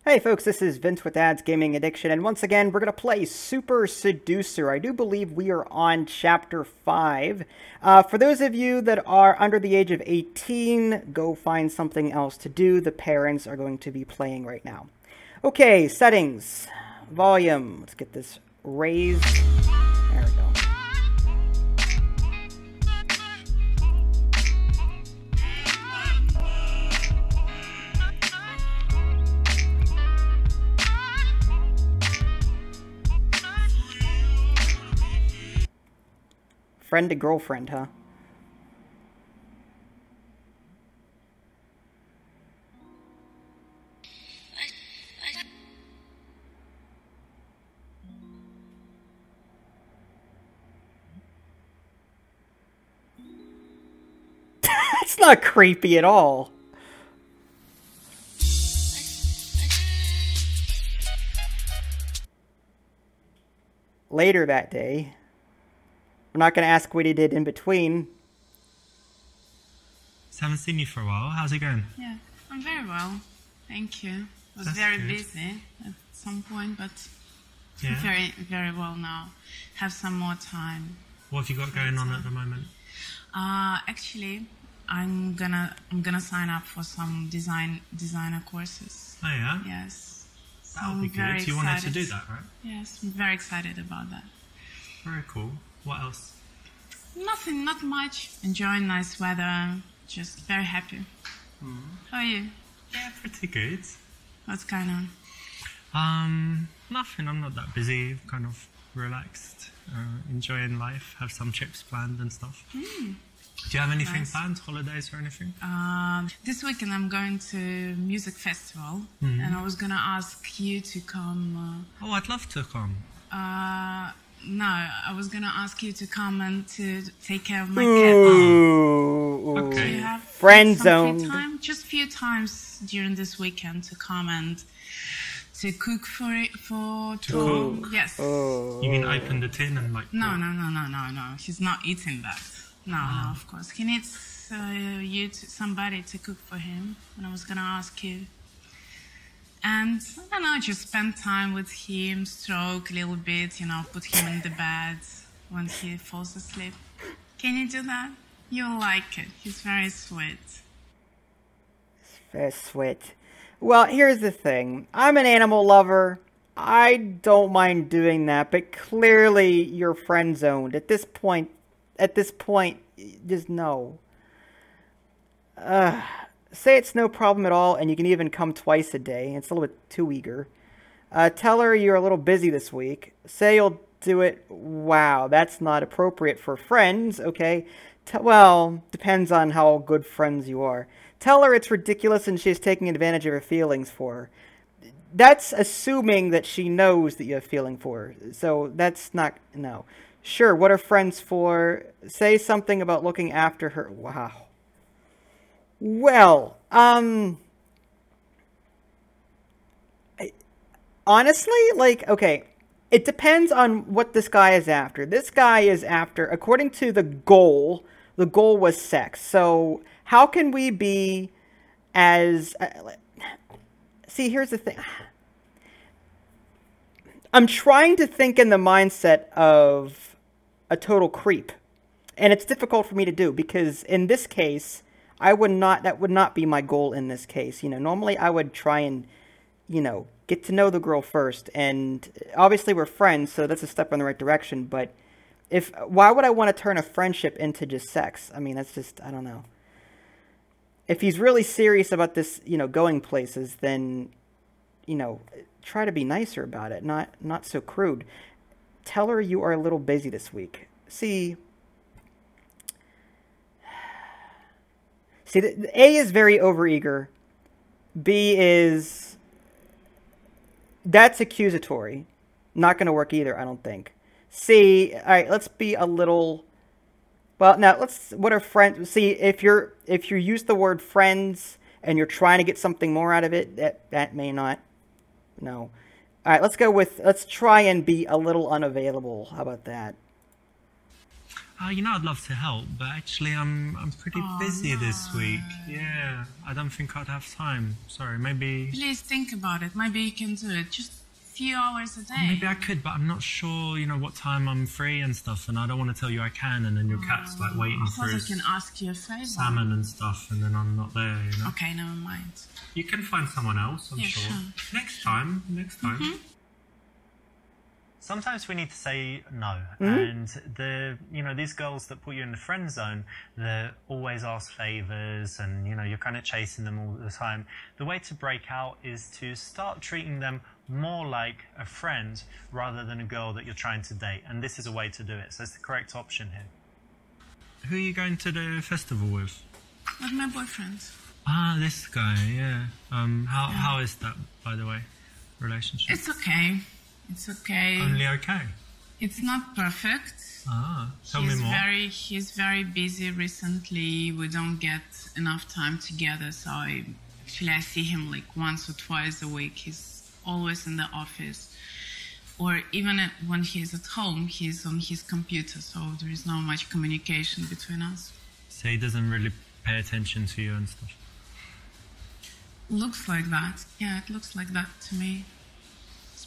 Hey folks, this is Vince with Dad's Gaming Addiction, and once again, we're going to play Super Seducer. I do believe we are on Chapter 5. For those of you that are under the age of 18, go find something else to do. The parents are going to be playing right now. Okay, settings, volume, let's get this raised. There we go. Friend to girlfriend, huh? It's not creepy at all. Later that day. I'm not going to ask what he did in between. Just haven't seen you for a while. How's it going? Yeah, I'm very well. Thank you. I was very busy at some point, but I'm very well now. Have some more time. What have you got going on at the moment? Actually, I'm gonna sign up for some designer courses. Oh yeah? Yes. So That'll be good. You wanted to do that, right? Yes, I'm very excited about that. Very cool. What else? Nothing, not much. Enjoying nice weather. Just very happy. How are you? Yeah, pretty good. What's going on? Nothing. I'm not that busy. Kind of relaxed. Enjoying life. Have some trips planned and stuff. Do you have anything planned? Holidays or anything? This weekend I'm going to music festival, and I was gonna ask you to come. Oh, I'd love to come. No, I was gonna ask you to come and to take care of my cat. Okay. Do you have Friend some free zone. time? Just a few times during this weekend to come and to cook To cook? Yes. You mean open the tin and like... No. He's not eating that. No, of course. He needs somebody to cook for him. And I was gonna ask you. And, I don't know, just spend time with him, stroke a little bit, put him in the bed when he falls asleep. Can you do that? You'll like it. He's very sweet. Very sweet. Well, here's the thing. I'm an animal lover. I don't mind doing that, but clearly you're friend zoned. At this point, just no. Say it's no problem at all, and you can even come twice a day. It's a little bit too eager. Tell her you're a little busy this week. Say you'll do it. Wow, that's not appropriate for friends, okay? Well, depends on how good friends you are. Tell her it's ridiculous and she's taking advantage of her feelings for her. That's assuming that she knows that you have feeling for her. So that's not, no. Sure, what are friends for? Say something about looking after her. Wow. Well, honestly, okay, it depends on what this guy is after. This guy is after, according to the goal was sex. So how can we be as, see, here's the thing. I'm trying to think in the mindset of a total creep, and it's difficult for me to do because in this case, that would not be my goal in this case. Normally I would try and, get to know the girl first. And obviously we're friends, so that's a step in the right direction. But why would I want to turn a friendship into just sex? I mean, that's just, I don't know. If he's really serious about this, going places, then, try to be nicer about it. Not so crude. Tell her you are a little busy this week. See, A is very overeager. B is... That's accusatory. Not going to work either, I don't think. C, alright, let's be a little... Well, now, what are friends... See, if you use the word friends and you're trying to get something more out of it, that may not... No. Alright, let's try and be a little unavailable. How about that? oh, you know, I'd love to help, but actually I'm pretty busy this week. Yeah, I don't think I'd have time. Sorry, maybe... Please think about it. Maybe you can do it. Just a few hours a day. Maybe I could, but I'm not sure, you know, what time I'm free and stuff, and I don't want to tell you I can, and then your cat's like waiting for his I can ask you a favor. salmon and stuff, and then I'm not there, you know? Okay, never mind. You can find someone else, I'm sure. Next time. Sometimes we need to say no, and these girls that put you in the friend zone, they always ask favors, and you know you're kind of chasing them all the time. The way to break out is to start treating them more like a friend rather than a girl that you're trying to date, and this is a way to do it. So it's the correct option here. Who are you going to the festival with? With my boyfriend. Ah, this guy, yeah. How is that, by the way, relationship? It's okay. It's okay. Only okay? It's not perfect. Tell me more. He's very busy recently. We don't get enough time together, so I see him like once or twice a week. He's always in the office. Or even when he's at home, he's on his computer, so there is not much communication between us. So he doesn't really pay attention to you and stuff? Looks like that. Yeah, it looks like that to me.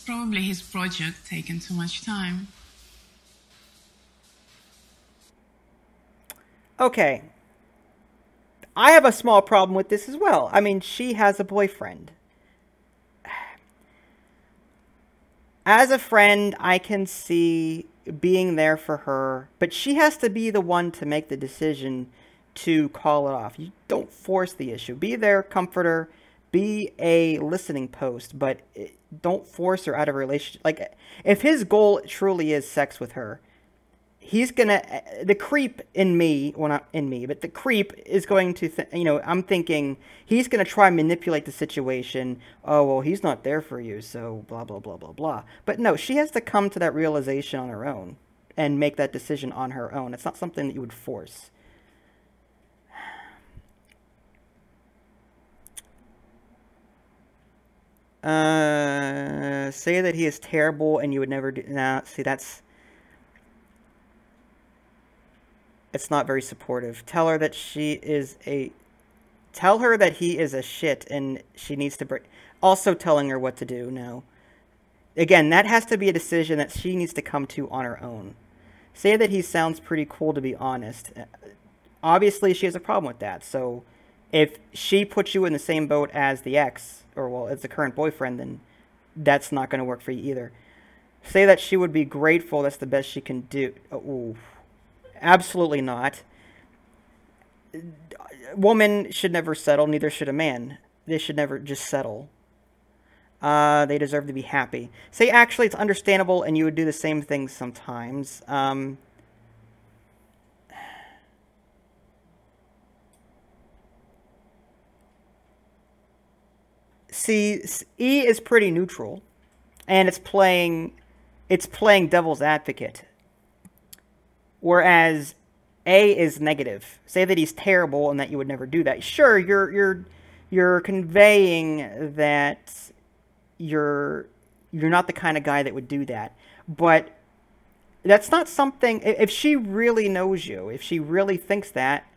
Probably his project taking too much time. Okay. I have a small problem with this as well. I mean, she has a boyfriend. As a friend, I can see being there for her, but she has to be the one to make the decision to call it off. You don't force the issue. Be there, comfort her, be a listening post, but don't force her out of a relationship. Like, if his goal truly is sex with her, he's gonna, the creep in me, well, not in me, but the creep is going to, I'm thinking he's gonna try and manipulate the situation. Oh, well, he's not there for you, so blah, blah, blah, blah, blah. But no, she has to come to that realization on her own and make that decision on her own. It's not something that you would force. Say that he is terrible and you would never do... Nah, see, it's not very supportive. Tell her that he is a shit and she needs to break... Also telling her what to do, no. Again, that has to be a decision that she needs to come to on her own. Say that he sounds pretty cool, to be honest. Obviously, she has a problem with that, so... If she puts you in the same boat as the ex, or, well, as the current boyfriend, then that's not going to work for you either. Say that she would be grateful, that's the best she can do. Ooh. Absolutely not. Woman should never settle, neither should a man. They should never just settle. They deserve to be happy. Say, actually, it's understandable, and you would do the same thing sometimes. See, E is pretty neutral, and it's playing devil's advocate. Whereas A is negative. Say that he's terrible and that you would never do that. Sure, you're conveying that you're not the kind of guy that would do that. But that's not something... If she really knows you, if she really thinks that...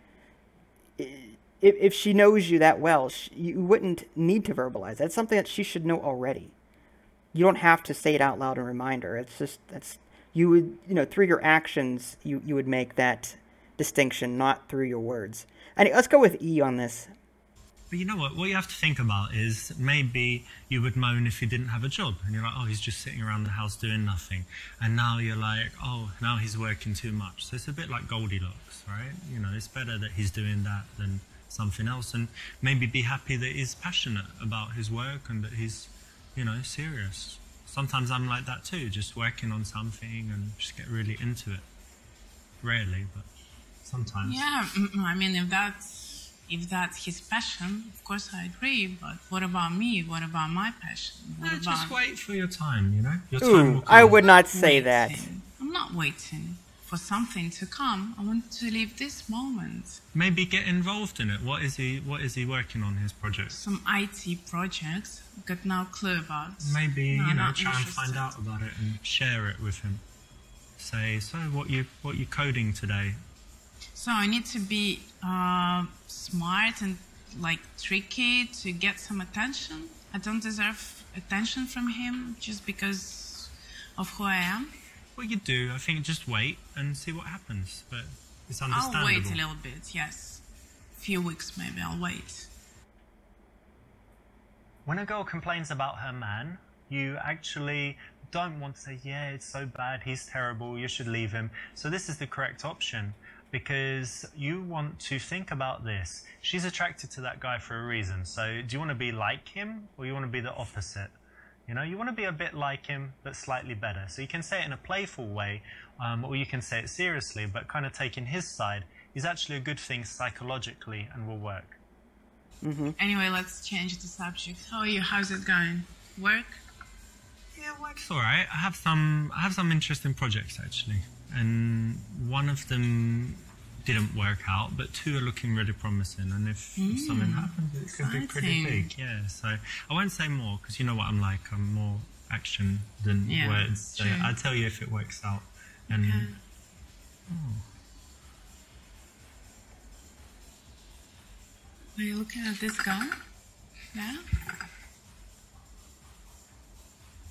If she knows you that well, you wouldn't need to verbalize. That's something that she should know already. You don't have to say it out loud and remind her. It's just, you would, through your actions, you would make that distinction, not through your words. And let's go with E on this. But you know what? What you have to think about is maybe you would moan if he didn't have a job. And you're like, oh, he's just sitting around the house doing nothing. And now you're like, oh, now he's working too much. So it's a bit like Goldilocks, right? It's better that he's doing that than something else, and maybe be happy that he's passionate about his work and that he's, serious. Sometimes I'm like that too, just working on something and just get really into it. Rarely, but sometimes. Yeah, I mean, if that's his passion, of course I agree, but what about me? What about my passion? Just wait for your time, Your time will come. I would not say that. I'm not waiting for something to come. I want to live this moment. Maybe get involved in it. What is he working on, his project? Some IT projects. Got no clue about. Maybe, try and find out about it and share it with him. Say, so what you coding today? So I need to be smart and like tricky to get some attention. I don't deserve attention from him just because of who I am. What you do, I think, just wait and see what happens. But it's understandable. I'll wait a little bit, yes. A few weeks maybe, I'll wait. When a girl complains about her man, you actually don't want to say, yeah, it's so bad, he's terrible, you should leave him. So this is the correct option, because you want to think about this. She's attracted to that guy for a reason. So do you want to be like him, or you want to be the opposite? You know, you want to be a bit like him, but slightly better. So you can say it in a playful way, or you can say it seriously, but kind of taking his side is actually a good thing psychologically and will work. Mm-hmm. Anyway, let's change the subject. How are you? How's it going? Work? Yeah, work's all right. I have some interesting projects actually, and one of them didn't work out, but two are looking really promising. And if something happens, it could be pretty big. Yeah. So I won't say more because you know what I'm like. I'm more action than words. So I'll tell you if it works out. And Are you looking at this guy? Yeah.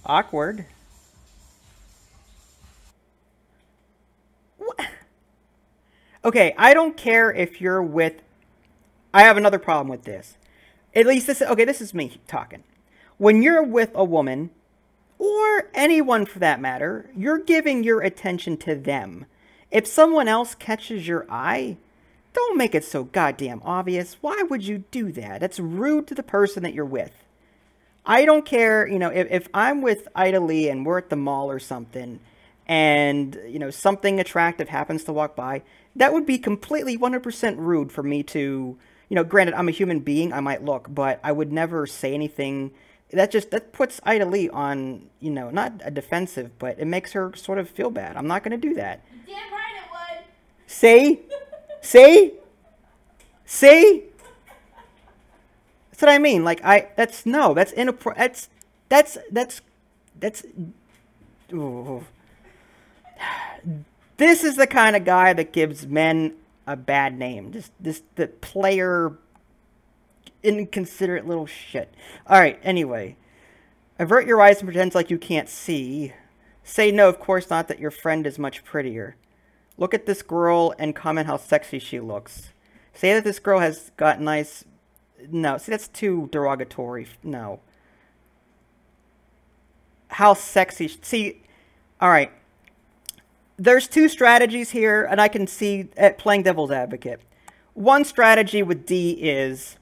Awkward. What? Okay, I don't care if you're with... I have another problem with this. At least this... Okay, this is me talking. When you're with a woman, or anyone for that matter, you're giving your attention to them. If someone else catches your eye, don't make it so goddamn obvious. Why would you do that? That's rude to the person that you're with. I don't care, you know, if I'm with Ida Lee and we're at the mall or something, and, you know, something attractive happens to walk by, that would be completely 100% rude for me to, you know, granted, I'm a human being, I might look, but I would never say anything. That puts Ida Lee on, you know, not a defensive, but it makes her sort of feel bad. I'm not going to do that. Damn right it would. See? See? See? That's what I mean. Like, that's inappropriate. That's, ooh. This is the kind of guy that gives men a bad name. The player, inconsiderate little shit. Alright, anyway. Avert your eyes and pretend like you can't see. Say no, of course not, that your friend is much prettier. Look at this girl and comment how sexy she looks. Say that this girl has got nice... No, see, that's too derogatory. No. How sexy... See, alright. There's two strategies here, and I can see at playing devil's advocate. One strategy with D is...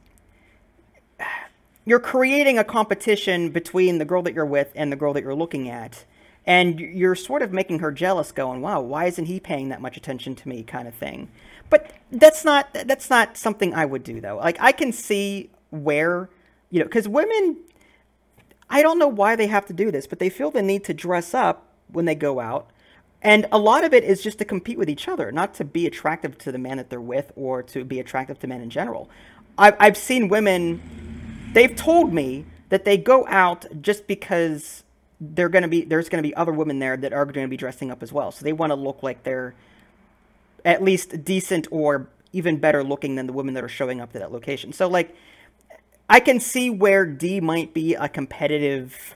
You're creating a competition between the girl that you're with and the girl that you're looking at. And you're sort of making her jealous, going, wow, why isn't he paying that much attention to me, kind of thing. But that's not something I would do, though. Like, I can see where, you know, because women, I don't know why they have to do this, but they feel the need to dress up when they go out. And a lot of it is just to compete with each other, not to be attractive to the man that they're with or to be attractive to men in general. I've seen women, they've told me that they go out just because there's going to be other women there that are going to be dressing up as well. So they want to look like they're at least decent or even better looking than the women that are showing up to that location. So, like, I can see where D might be a competitive,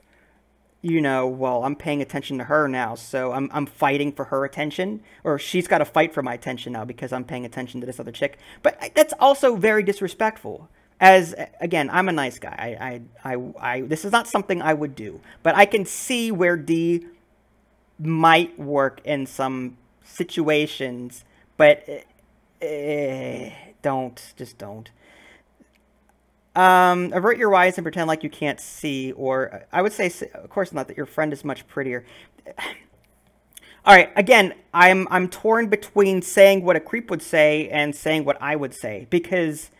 you know, well, I'm paying attention to her now, so I'm fighting for her attention, or she's got to fight for my attention now because I'm paying attention to this other chick. But that's also very disrespectful. As, again, I'm a nice guy. This is not something I would do. But I can see where D might work in some situations, but just don't. Avert your eyes and pretend like you can't see, or I would say, of course not, that your friend is much prettier. Alright, again, I'm torn between saying what a creep would say and saying what I would say, because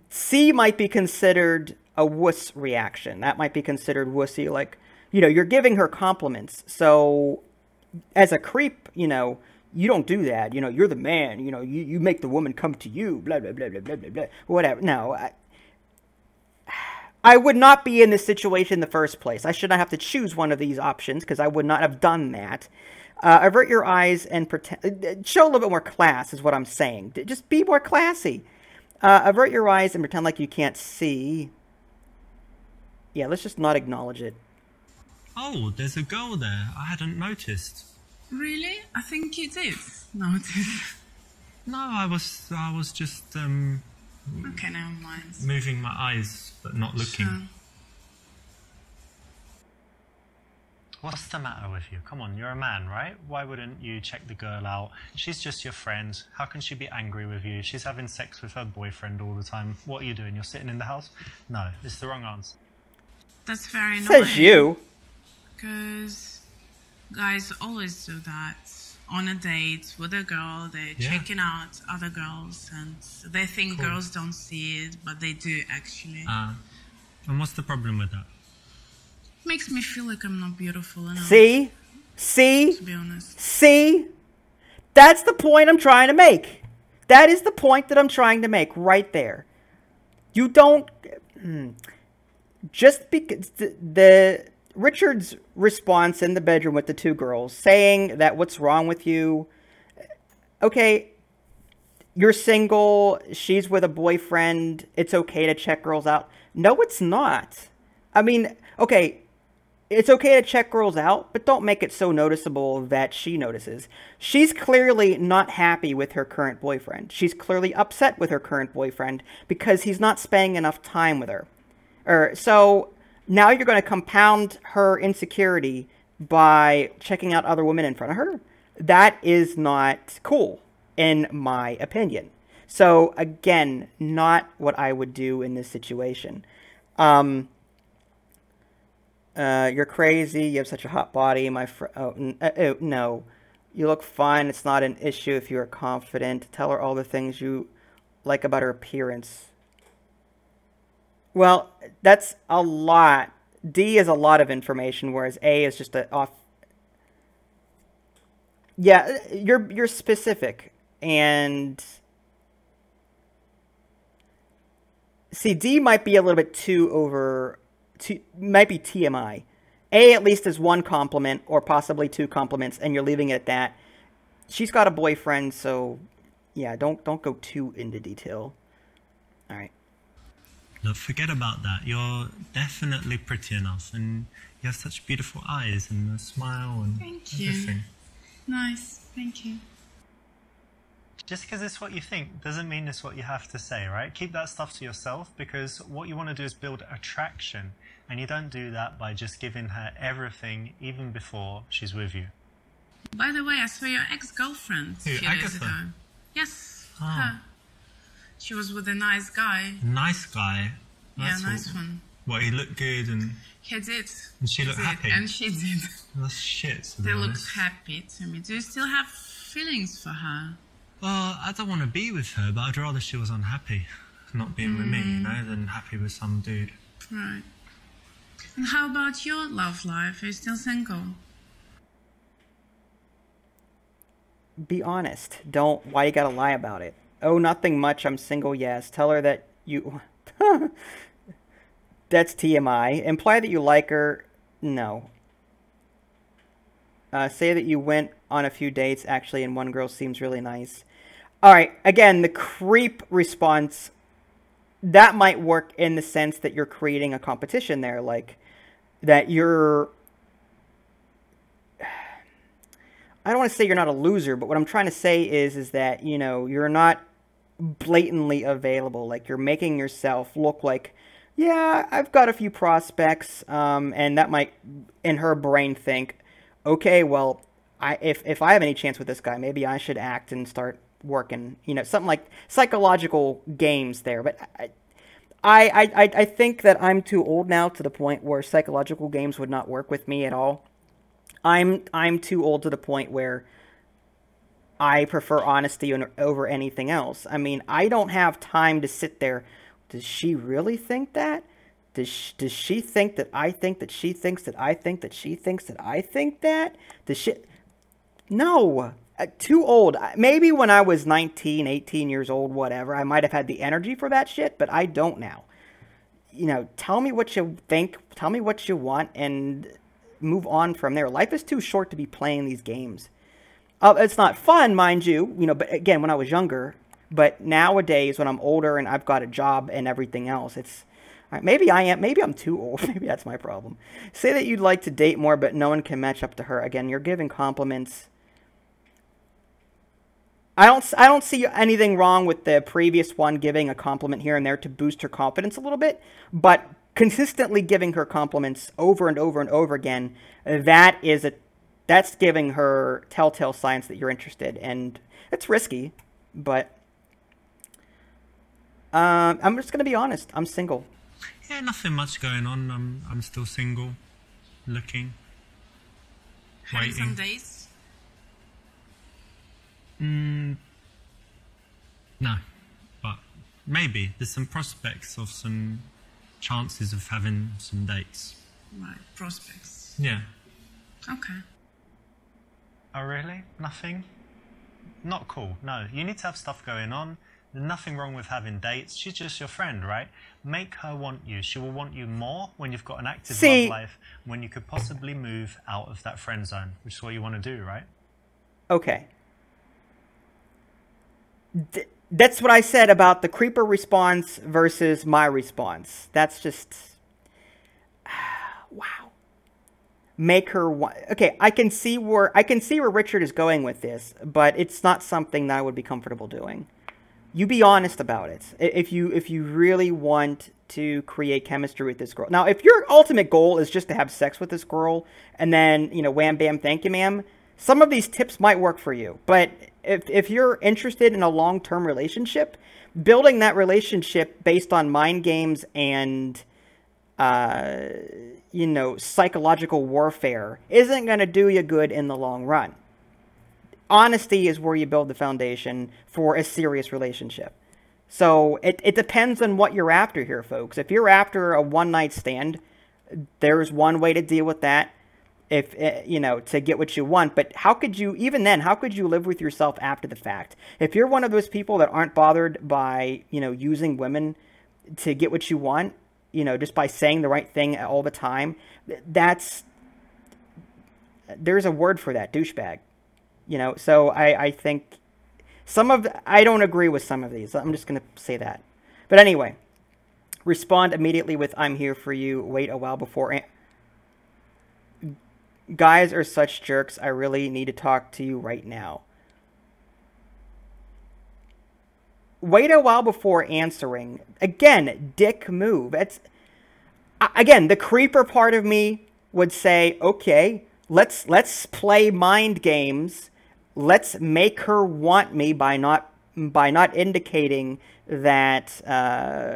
C might be considered a wuss reaction. That might be considered wussy, like, you know, you're giving her compliments. So, as a creep, you know, you don't do that. You know, you're the man. You know, you make the woman come to you, blah, blah, blah, blah, blah, blah, blah. Whatever. No, I would not be in this situation in the first place. I should not have to choose one of these options because I would not have done that. Avert your eyes and pretend. Show a little bit more class is what I'm saying. Just be more classy. Avert your eyes and pretend like you can't see. Yeah, let's just not acknowledge it. Oh, there's a girl there. I hadn't noticed. Really? I think you did notice. No, I was just Okay, never mind. moving my eyes but not looking. Sure. What's the matter with you? Come on, you're a man, right? Why wouldn't you check the girl out? She's just your friend. How can she be angry with you? She's having sex with her boyfriend all the time. What are you doing? You're sitting in the house? No, it's the wrong answer. That's very annoying. Says you. Because guys always do that. On a date with a girl, they're checking out other girls, and they think girls don't see it, but they do actually. And what's the problem with that? Makes me feel like I'm not beautiful enough. See? To be honest. See? That's the point I'm trying to make. That is the point that I'm trying to make right there. You don't... Just because the Richard's response in the bedroom with the two girls, saying that what's wrong with you... Okay, you're single, she's with a boyfriend, it's okay to check girls out. No, it's not. I mean, okay... It's okay to check girls out, but don't make it so noticeable that she notices. She's clearly not happy with her current boyfriend. She's clearly upset with her current boyfriend because he's not spending enough time with her. So now you're going to compound her insecurity by checking out other women in front of her. That is not cool, in my opinion. So again, not what I would do in this situation. You're crazy. You have such a hot body, my friend. No. You look fine. It's not an issue if you are confident. Tell her all the things you like about her appearance. Well, that's a lot. D is a lot of information, whereas A is just a off. Yeah, you're specific, and see, D might be a little bit too over. Might be TMI. A at least is one compliment or possibly two compliments, and you're leaving it at that. She's got a boyfriend, so yeah, don't go too into detail. All right. Look, forget about that. You're definitely pretty enough, and you have such beautiful eyes and a smile and Thank you. everything. Nice, thank you. Just because it's what you think doesn't mean it's what you have to say, right? Keep that stuff to yourself, because what you want to do is build attraction, and you don't do that by just giving her everything even before she's with you. By the way, I saw your ex-girlfriend a Who, few days Agatha? ago. Yes, Oh. her. She was with a nice guy. Nice guy. Yeah, That's nice one. What, he looked good and He did. And she He looked did, happy? And she did. that's shit, to be They looked honest. happy to me. Do you still have feelings for her? Well, I don't want to be with her, but I'd rather she was unhappy not being with me, you know, than happy with some dude. Right. And how about your love life? Are you still single? Be honest. Don't. Why you gotta lie about it? Oh, nothing much. I'm single. Yes. Tell her that you. That's TMI. Imply that you like her. No. Say that you went on a few dates actually, and one girl seems really nice. All right. Again, the creep response. That might work in the sense that you're creating a competition there, like that you're. I don't want to say you're not a loser, but what I'm trying to say is that, you know, you're not blatantly available. Like, you're making yourself look like, yeah, I've got a few prospects, and that might, in her brain, think, okay, well, if I have any chance with this guy, maybe I should act and start working, you know, something like psychological games there. But I think that I'm too old now to the point where psychological games would not work with me at all. I'm too old to the point where I prefer honesty over anything else. I mean, I don't have time to sit there. Does she really think that? Does she think that I think that she thinks that I think that she thinks that I think that? Does she... No. Too old. Maybe when I was 19, 18 years old, whatever, I might have had the energy for that shit, but I don't now. You know, tell me what you think, tell me what you want, and move on from there. Life is too short to be playing these games. It's not fun, mind you, but again, when I was younger, but nowadays when I'm older and I've got a job and everything else, it's, maybe I'm too old. Maybe that's my problem. Say that you'd like to date more, but no one can match up to her. Again, you're giving compliments. I don't see anything wrong with the previous one giving a compliment here and there to boost her confidence a little bit, but consistently giving her compliments over and over and over again, that's giving her telltale signs that you're interested, and it's risky, but I'm just going to be honest. I'm single. Yeah, nothing much going on. I'm still single, looking, Having waiting. some dates? No, but maybe there's some prospects of some chances of having some dates. Right, prospects. Yeah. Okay. Oh, really? Nothing? Not cool. No, you need to have stuff going on. There's nothing wrong with having dates. She's just your friend, right? Make her want you. She will want you more when you've got an active love life, when you could possibly move out of that friend zone, which is what you want to do, right? Okay. That's what I said about the creeper response versus my response. That's just... wow. Make her want... Okay, I can see where Richard is going with this, but it's not something that I would be comfortable doing. You be honest about it. If you really want to create chemistry with this girl. Now, if your ultimate goal is just to have sex with this girl and then, wham, bam, thank you, ma'am, some of these tips might work for you. But if you're interested in a long-term relationship, building that relationship based on mind games and, psychological warfare isn't going to do you good in the long run. Honesty is where you build the foundation for a serious relationship. So it depends on what you're after here, folks. If you're after a one-night stand, there's one way to deal with that, to get what you want. But how could you live with yourself after the fact? If you're one of those people that aren't bothered by, using women to get what you want, just by saying the right thing all the time, there's a word for that, douchebag. So I think I don't agree with some of these. I'm just going to say that. But anyway, respond immediately with, I'm here for you. Wait a while before. Guys are such jerks. I really need to talk to you right now. Wait a while before answering. Again, dick move. Again, the creeper part of me would say, okay, let's play mind games. Let's make her want me by not indicating that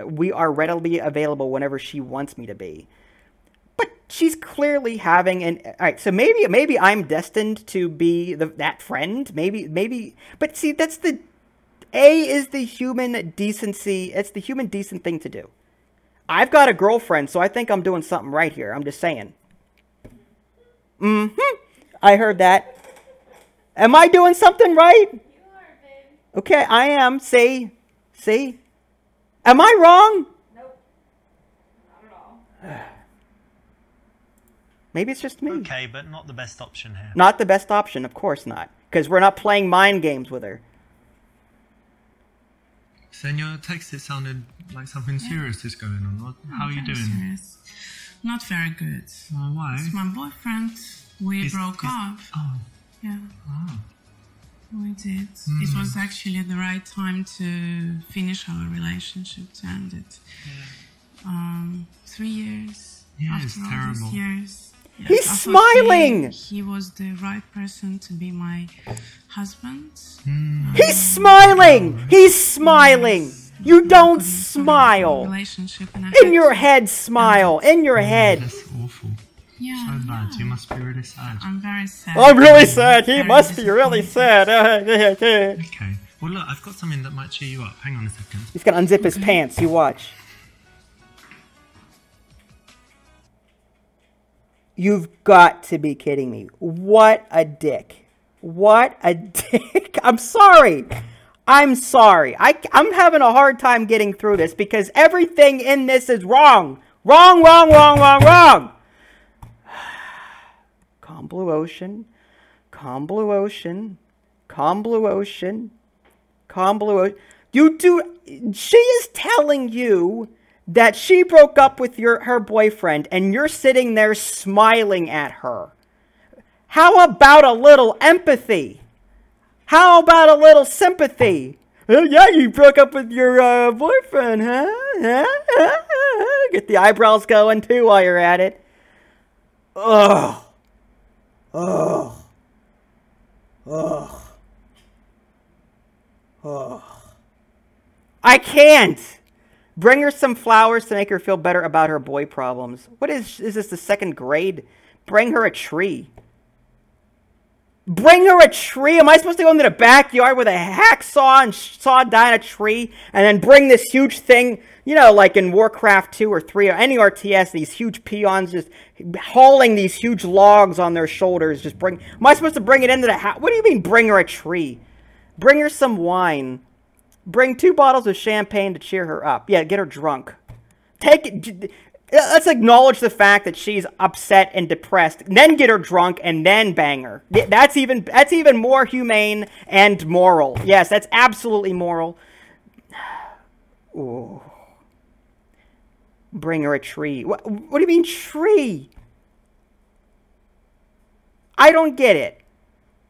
we are readily available whenever she wants me to be. But she's clearly having all right. So maybe I'm destined to be that friend. Maybe. But see, that's the is the human decency. It's the human decent thing to do. I've got a girlfriend, so I think I'm doing something right here. I'm just saying. I heard that. Am I doing something right? You are, babe. Okay, I am. See? Am I wrong? Nope. Not at all. Maybe it's just me. Okay, but not the best option here. Not the best option, of course not. Because we're not playing mind games with her. So in your text, it sounded like something serious is going on. How are you doing? Serious. Not very good. Why? It's my boyfriend. We broke up. Oh. Yeah. Oh. We did. It was actually the right time to finish our relationship, to end it. Yeah. 3 years. Yeah, after it's all terrible. these years. Yes, He's I thought smiling! He was the right person to be my husband. He's smiling! He's smiling! You don't smile! Relationship and In your head, smile! In your head! That's awful. Yeah. So bad. You must be really sad. I'm very sad. I'm really sad. He Very must be really sad. Okay. Well, look, I've got something that might cheer you up. Hang on a second. He's gonna unzip his pants. You watch. You've got to be kidding me. What a dick. What a dick. I'm sorry. I'm having a hard time getting through this because everything in this is wrong. Wrong. calm blue ocean, calm blue ocean, calm blue ocean, calm blue ocean. She is telling you that she broke up with her boyfriend, and you're sitting there smiling at her. How about a little empathy? How about a little sympathy? Oh, yeah, you broke up with your boyfriend, huh? Get the eyebrows going, too, while you're at it. Ugh. Ugh. Ugh. Ugh. I can't! Bring her some flowers to make her feel better about her boy problems. What is this, the second grade? Bring her a tree. Bring her a tree? Am I supposed to go into the backyard with a hacksaw and saw down a tree and then bring this huge thing, you know, like in Warcraft 2 or 3 or any RTS, these huge peons just hauling these huge logs on their shoulders. Am I supposed to bring it into the house? What do you mean bring her a tree? Bring her some wine. Bring 2 bottles of champagne to cheer her up. Yeah, get her drunk. Let's acknowledge the fact that she's upset and depressed. Then get her drunk and then bang her. That's even more humane and moral. Yes, that's absolutely moral. Ooh. Bring her a tree. What do you mean tree? I don't get it.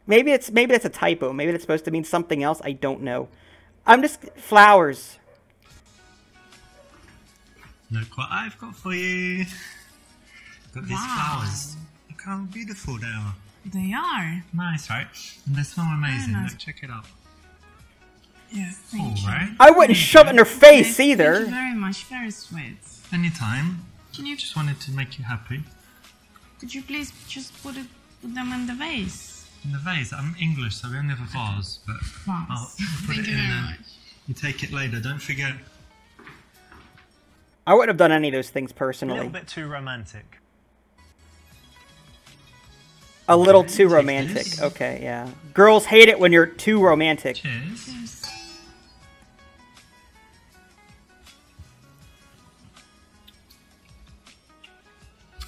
Maybe that's a typo. Maybe that's supposed to mean something else. I don't know. Flowers. Look what I've got for you. Got these flowers. Look how beautiful they are. They are. Nice, right? And they smell amazing. Nice. Look, check it out. Yes, thank you. Right? I wouldn't shove it in her face either. Thank you very much. Very sweet. Anytime. Just wanted to make you happy. Could you please just put them in the vase? In the vase? I'm English, so we only have a vase. But I'll put it in there. You take it later. Don't forget. I wouldn't have done any of those things A personally. little bit too romantic. A little too romantic. Cheers. Okay, yeah. Girls hate it when you're too romantic. Cheers. Yes.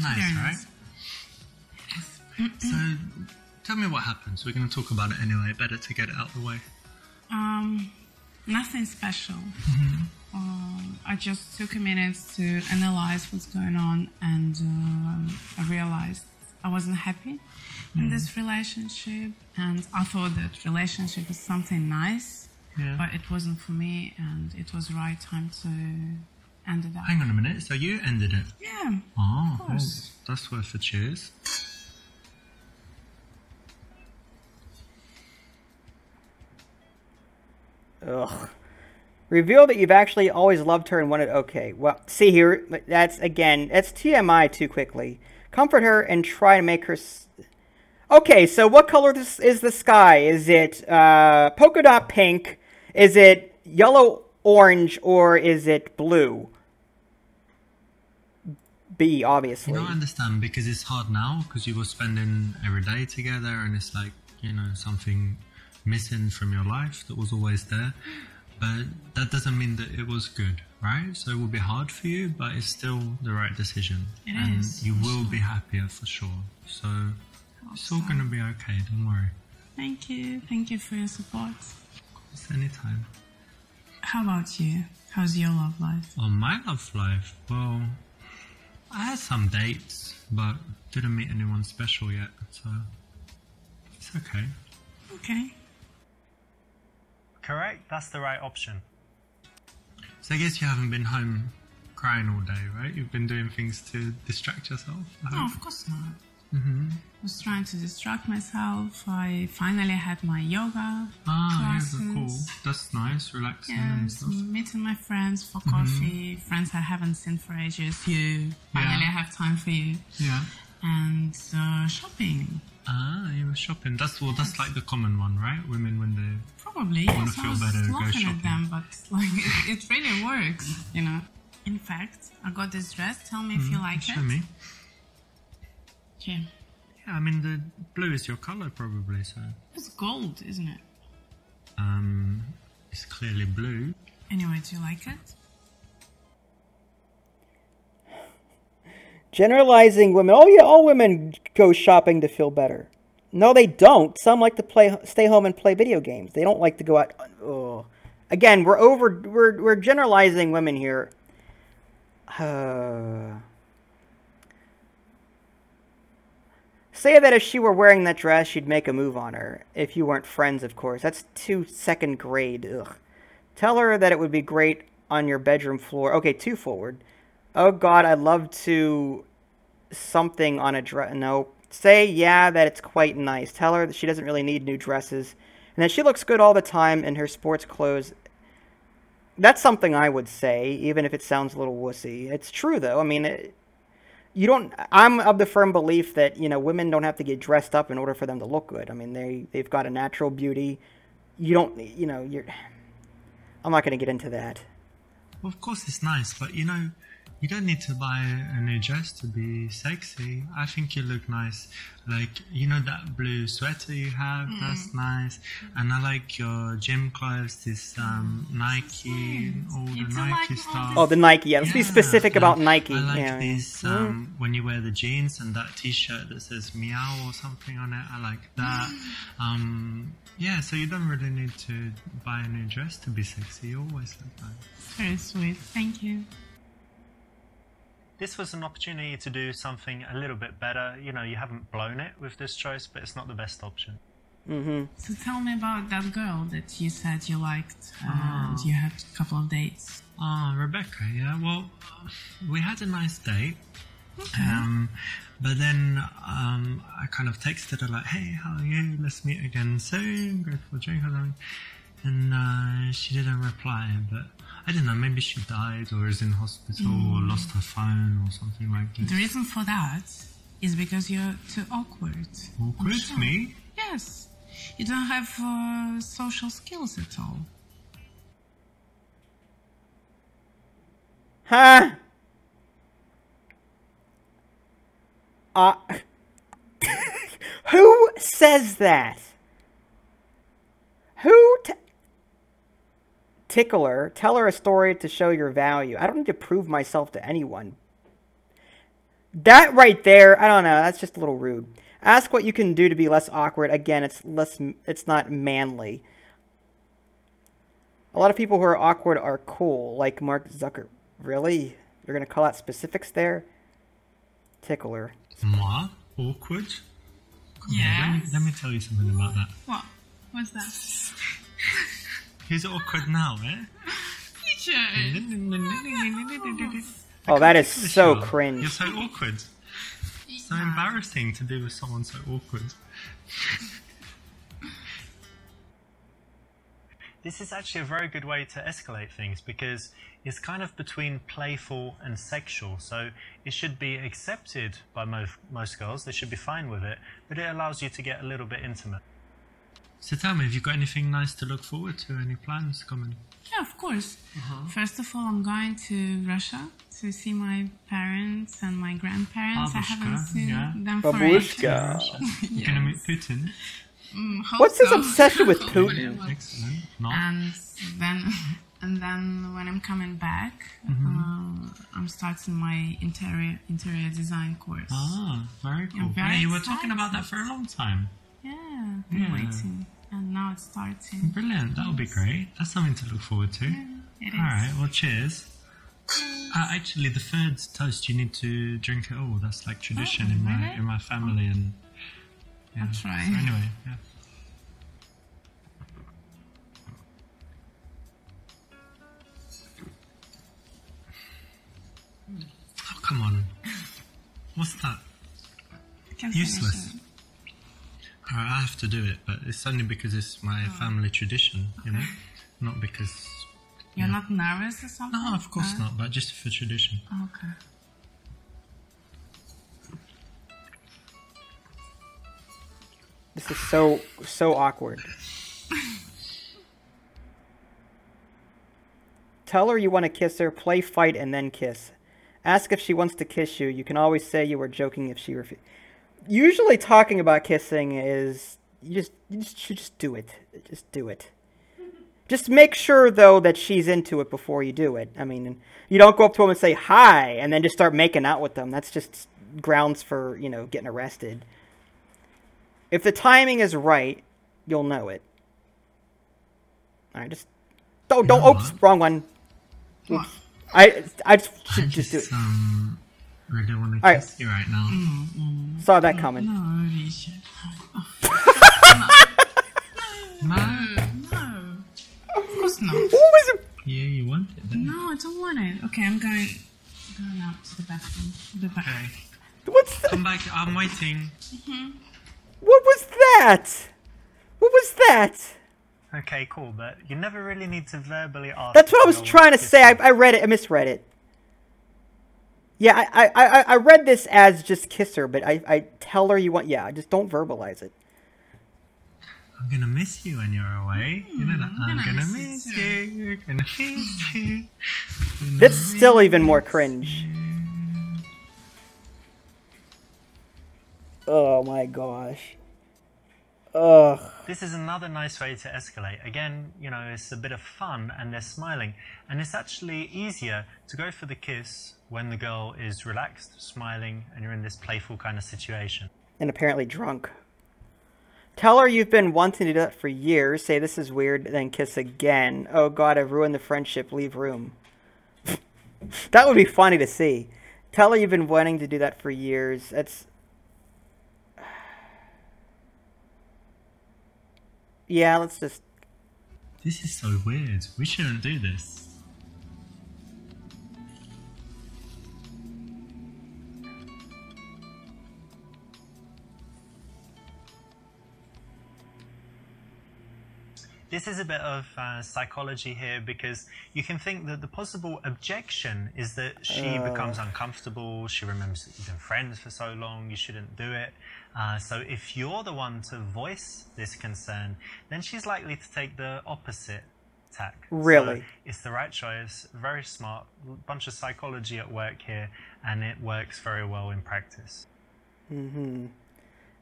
Nice, Very right? So, tell me what happened. So we're going to talk about it anyway. Better to get it out of the way. Nothing special. I just took a minute to analyze what's going on, and I realized I wasn't happy in this relationship, and I thought that relationship was something nice, but it wasn't for me, and it was the right time to end it up. Hang on a minute. So you ended it? Yeah. Oh, of course. that's worth a cheers. Ugh. Reveal that you've actually always loved her and wanted... Okay, well, see here, that's TMI too quickly. Comfort her and try to make her... Okay, so what color is the sky? Is it polka dot pink? Is it yellow orange? Or is it blue? B, obviously. You don't understand, because it's hard now, because you were spending every day together, and it's like, you know, something missing from your life that was always there. But that doesn't mean that it was good, right? So it will be hard for you, but it's still the right decision. It is. You will be happier for sure. So it's all going to be okay, don't worry. Thank you. Thank you for your support. It's anytime. How about you? How's your love life? Oh, my love life? Well, I had some dates, but didn't meet anyone special yet, so it's okay. Okay. Correct, that's the right option. So I guess you haven't been home crying all day, right? You've been doing things to distract yourself? No, of course not. I was trying to distract myself. I finally had my yoga classes. Yeah, cool. That's nice, relaxing and Yes, stuff. meeting my friends for coffee. Friends I haven't seen for ages. You. Finally I have time for you. Yeah. And shopping. Ah, you were shopping. That's like the common one, right? Women when they... Probably, Wanna yes. feel I was better, go laughing shopping. at them, but like it really works, you know. In fact, I got this dress. Tell me if you like Show it. me. Here. Yeah, I mean, the blue is your colour probably, so... It's gold, isn't it? It's clearly blue. Anyway, do you like it? Generalizing women. Oh yeah, all women go shopping to feel better. No, they don't. Some like to stay home and play video games. They don't like to go out. Oh. Again, we're generalizing women here. Say that if she were wearing that dress, you'd make a move on her. If you weren't friends, of course. That's too second grade. Ugh. Tell her that it would be great on your bedroom floor. Okay, 2 forward. Oh God, I'd love to something on a dress. No. Say, yeah, that it's quite nice. Tell her that she doesn't really need new dresses. And that she looks good all the time in her sports clothes. That's something I would say, even if it sounds a little wussy. It's true, though. I mean, I'm of the firm belief that, you know, women don't have to get dressed up in order for them to look good. I mean, they've got a natural beauty. You don't, you know, I'm not going to get into that. Well, of course it's nice, but, you know, you don't need to buy a new dress to be sexy. I think you look nice. Like, you know that blue sweater you have? That's nice. And I like your gym clothes, this Nike, all the Nike stuff. Oh, the Nike. Yeah, let's be specific about Nike. I like this, when you wear the jeans and that t-shirt that says meow or something on it. I like that. Yeah, so you don't really need to buy a new dress to be sexy. You always look nice. Very sweet. Thank you. This was an opportunity to do something a little bit better. You know, you haven't blown it with this choice, but it's not the best option. So tell me about that girl that you said you liked and you had a couple of dates. Rebecca, yeah. Well, we had a nice date. Okay. But then I kind of texted her like, hey, how are you? Let's meet again soon. Go for a drink or something. And she didn't reply, but I don't know, maybe she died or is in hospital or lost her phone or something like this. The reason for that is because you're too awkward. Awkward? Me? Yes. You don't have social skills at all. Huh? Who says that? Who Tickler, tell her a story to show your value. I don't need to prove myself to anyone. That right there, I don't know, that's just a little rude. Ask what you can do to be less awkward. Again, it's not manly. A lot of people who are awkward are cool, like Mark Zucker. Really? You're going to call out specifics there? Tickler. Moi? Awkward? Yeah. Let me tell you something about that. What? What's that? He's awkward now, eh? Oh, that is so cringe. You're so awkward. So embarrassing to be with someone so awkward. This is actually a very good way to escalate things because it's kind of between playful and sexual. So it should be accepted by most girls. They should be fine with it. But it allows you to get a little bit intimate. So tell me, have you got anything nice to look forward to? Any plans coming? Yeah, of course. First of all, I'm going to Russia to see my parents and my grandparents. I haven't seen them for ages. You're going to meet Putin? What's his obsession with Putin? Excellent. And then when I'm coming back, I'm starting my interior design course. Ah, very cool. Very you were talking about that for a long time. Yeah, I've been waiting, and now it's starting. Brilliant, that'll be great. That's something to look forward to. Yeah, it is. Alright, well cheers. Actually, the third toast, you need to drink it all. That's like tradition in my family. And yeah. I'll try. So anyway, yeah. Oh, come on. What's that? Useless. Alright, I have to do it, but it's only because it's my family tradition, you know? Not because... You're not nervous or something? No, of course not, but just for tradition. Okay. This is so awkward. Tell her you want to kiss her, play fight, and then kiss. Ask if she wants to kiss you. You can always say you were joking if she refuses. Usually talking about kissing is... You just do it. Just do it. Just make sure, though, that she's into it before you do it. I mean, you don't go up to them and say, hi, and then just start making out with them. That's just grounds for, you know, getting arrested. If the timing is right, you'll know it. All right, just... Don't, oops, wrong one. Oops. I should just do it. Really want to All kiss you right now. Saw that coming. No, Richard. No. Of course not. What was it? Yeah, you want it, don't you? No, I don't want it. Okay, I'm going out to the bathroom. I'll be back. Okay. What's that? Come back, I'm waiting. What was that? What was that? Okay, cool, but you never really need to verbally ask. That's what I was trying to say. I read it. I misread it. Yeah, I read this as just kiss her, but I tell her you want... Yeah, just don't verbalize it. I'm gonna miss you when you're away. You know that. I'm gonna miss you. Gonna miss you. That's still even more cringe. Oh my gosh. Ugh. This is another nice way to escalate. Again, you know, it's a bit of fun and they're smiling. And it's actually easier to go for the kiss when the girl is relaxed, smiling, and you're in this playful kind of situation. And apparently drunk. Tell her you've been wanting to do that for years. Say this is weird, then kiss again. Oh god, I've ruined the friendship. Leave room. That would be funny to see. Tell her you've been wanting to do that for years. That's... Yeah, let's just... This is so weird. We shouldn't do this. This is a bit of psychology here, because you can think that the possible objection is that she becomes uncomfortable, she remembers that you've been friends for so long, you shouldn't do it. So if you're the one to voice this concern, then she's likely to take the opposite tack. Really? So it's the right choice, very smart, bunch of psychology at work here, and it works very well in practice. Mm-hmm.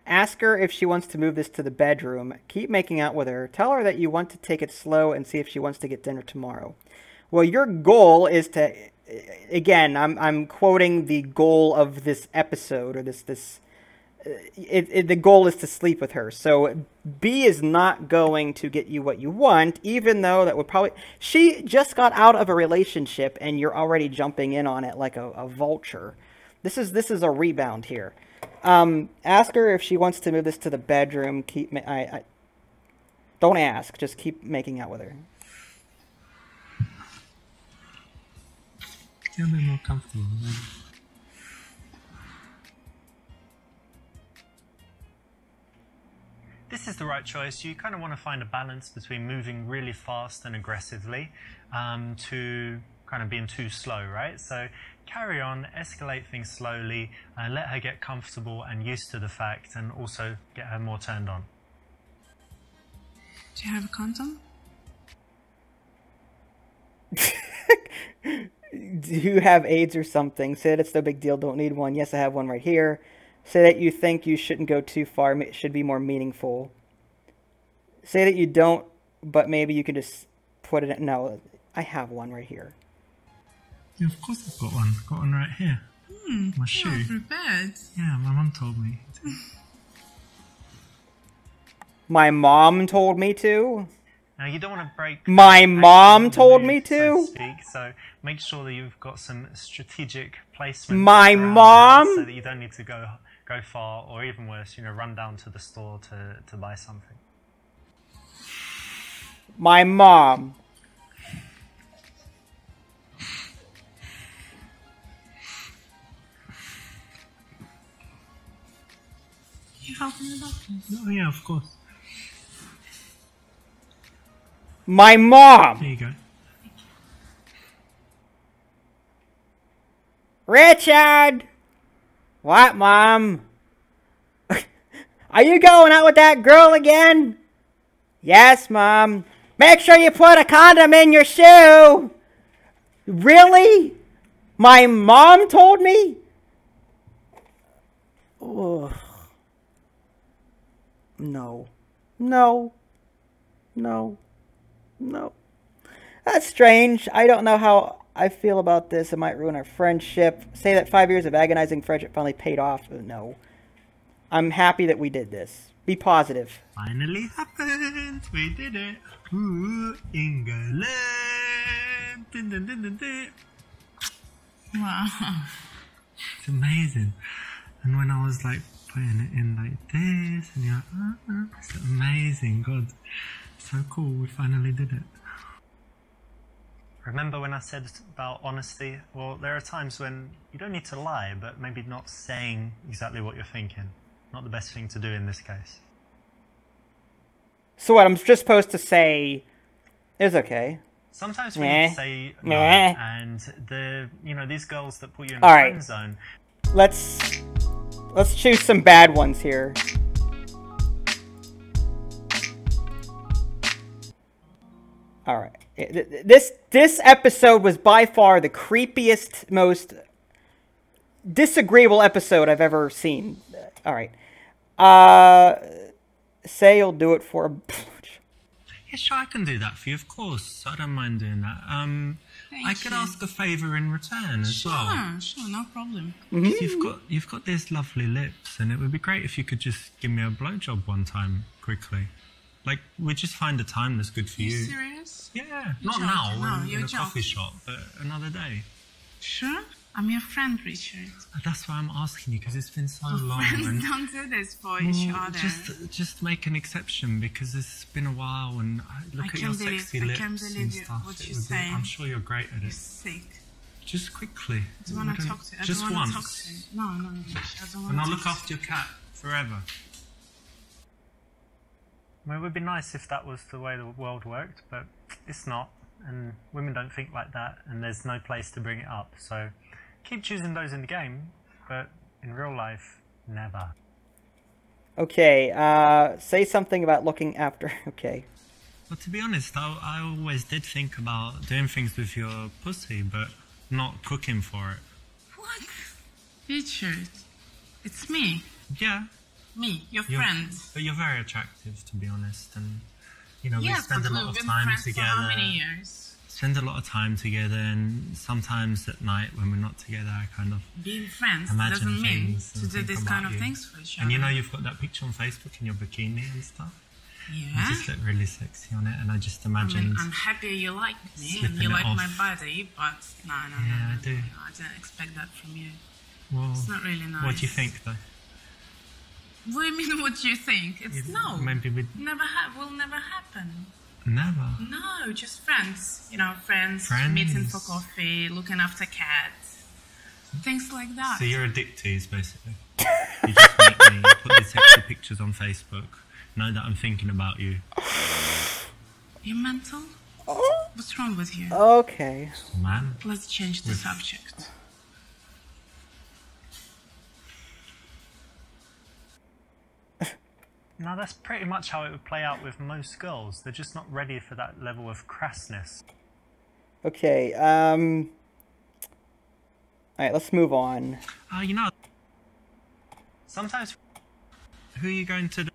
Ask her if she wants to move this to the bedroom. Keep making out with her. Tell her that you want to take it slow and see if she wants to get dinner tomorrow. Well, your goal is to... Again, I'm quoting the goal of this episode, or the goal is to sleep with her. So B is not going to get you what you want, even though that would probably... She just got out of a relationship and you're already jumping in on it like a vulture. This is a rebound here. Ask her if she wants to move this to the bedroom. Don't ask. Just keep making out with her. Feel a bit more comfortable. This is the right choice. You kind of want to find a balance between moving really fast and aggressively to kind of being too slow, right? So carry on, escalate things slowly, let her get comfortable and used to the fact, and also get her more turned on. Do you have a condom? Do you have AIDS or something? Say that it's no big deal, don't need one. Yes, I have one right here. Say that you think you shouldn't go too far, it should be more meaningful. Say that you don't, but maybe you can just put it in... No, I have one right here. Yeah, of course I've got one. I've got one right here. My shoe. You're prepared. Yeah, my mum told me. My mom told me to? Now, you don't want to break... My mom told me so to? speak, so make sure that you've got some strategic placement. My mom? So that you don't need to go far, or even worse, you know, run down to the store to buy something. My mom. You helping the doctor? Oh yeah, of course. My mom. There you go. Richard! What, Mom? Are you going out with that girl again? Yes, Mom. Make sure you put a condom in your shoe. Really? My mom told me? Ugh. No. No. No. No. That's strange. I don't know how I feel about this. It might ruin our friendship. Say that 5 years of agonizing friendship finally paid off. No. I'm happy that we did this. Be positive. Finally happened. We did it. Ooh, England. Dun, dun, dun, dun, dun. Wow. It's amazing. And when I was like putting it in like this, and you're like, it's amazing. God, so cool. We finally did it. Remember when I said about honesty? Well, there are times when you don't need to lie, but maybe not saying exactly what you're thinking. Not the best thing to do in this case. So what, I'm just supposed to say, it's okay. Sometimes we need to say no, and these girls that put you in the Alright. friend zone. Let's choose some bad ones here. Alright. This episode was by far the creepiest, most disagreeable episode I've ever seen. Alright. Say you'll do it for a... Yeah, sure, I can do that for you, of course. I don't mind doing that. I could ask a favour in return as well. Sure, no problem. You've got these lovely lips, and it would be great if you could just give me a blowjob one time, quickly. Like, we just find a time that's good for you. Are you serious? Yeah, not joking. now, No, in you're a coffee joking. shop, but another day. Sure? I'm your friend, Richard. That's why I'm asking you, because it's been so long. Friends And don't do this for each other. just make an exception, because it's been a while, and look at your sexy lips I can't believe and stuff. what It you're would be- saying. I'm sure you're great at You're it. sick. Just quickly. I don't want to talk to you. Just I don't want to talk once. to you. No, I don't want And I'll to look talk after your cat forever. Well, it would be nice if that was the way the world worked, but it's not. And women don't think like that, and there's no place to bring it up. So keep choosing those in the game, but in real life, never. Okay, say something about looking after... Okay. But to be honest, I always did think about doing things with your pussy, but not cooking for it. What? Richard, it's me. Yeah. Me, your You're- friend. But you're very attractive, to be honest, and we Yes, spend but a lot we've of been time friends together. for how many years? Spend a lot of time together, and sometimes at night when we're not together, I kind of Being friends imagine doesn't mean things to and do think this about kind of you. things for each other. And you know, you've got that picture on Facebook in your bikini and stuff. You Yeah. just look really sexy on it, and I just imagined. I'm happy you like me and slipping you it like off. my body, but no. I do. I didn't expect that from you. Well, It's not really nice. what do you think, though? What do you mean? What do you think? It's no. Maybe we'd Will never happen. never. No, just friends. You know, friends Friends. meeting for coffee, looking after cats, things like that. So you're a dick tease, basically. You just make me put these sexy pictures on Facebook, know that I'm thinking about you. You mental? What's wrong with you? Okay. Man. Let's change the subject. No, that's pretty much how it would play out with most girls. They're just not ready for that level of crassness. Okay, alright, let's move on. You know, sometimes, who are you going to...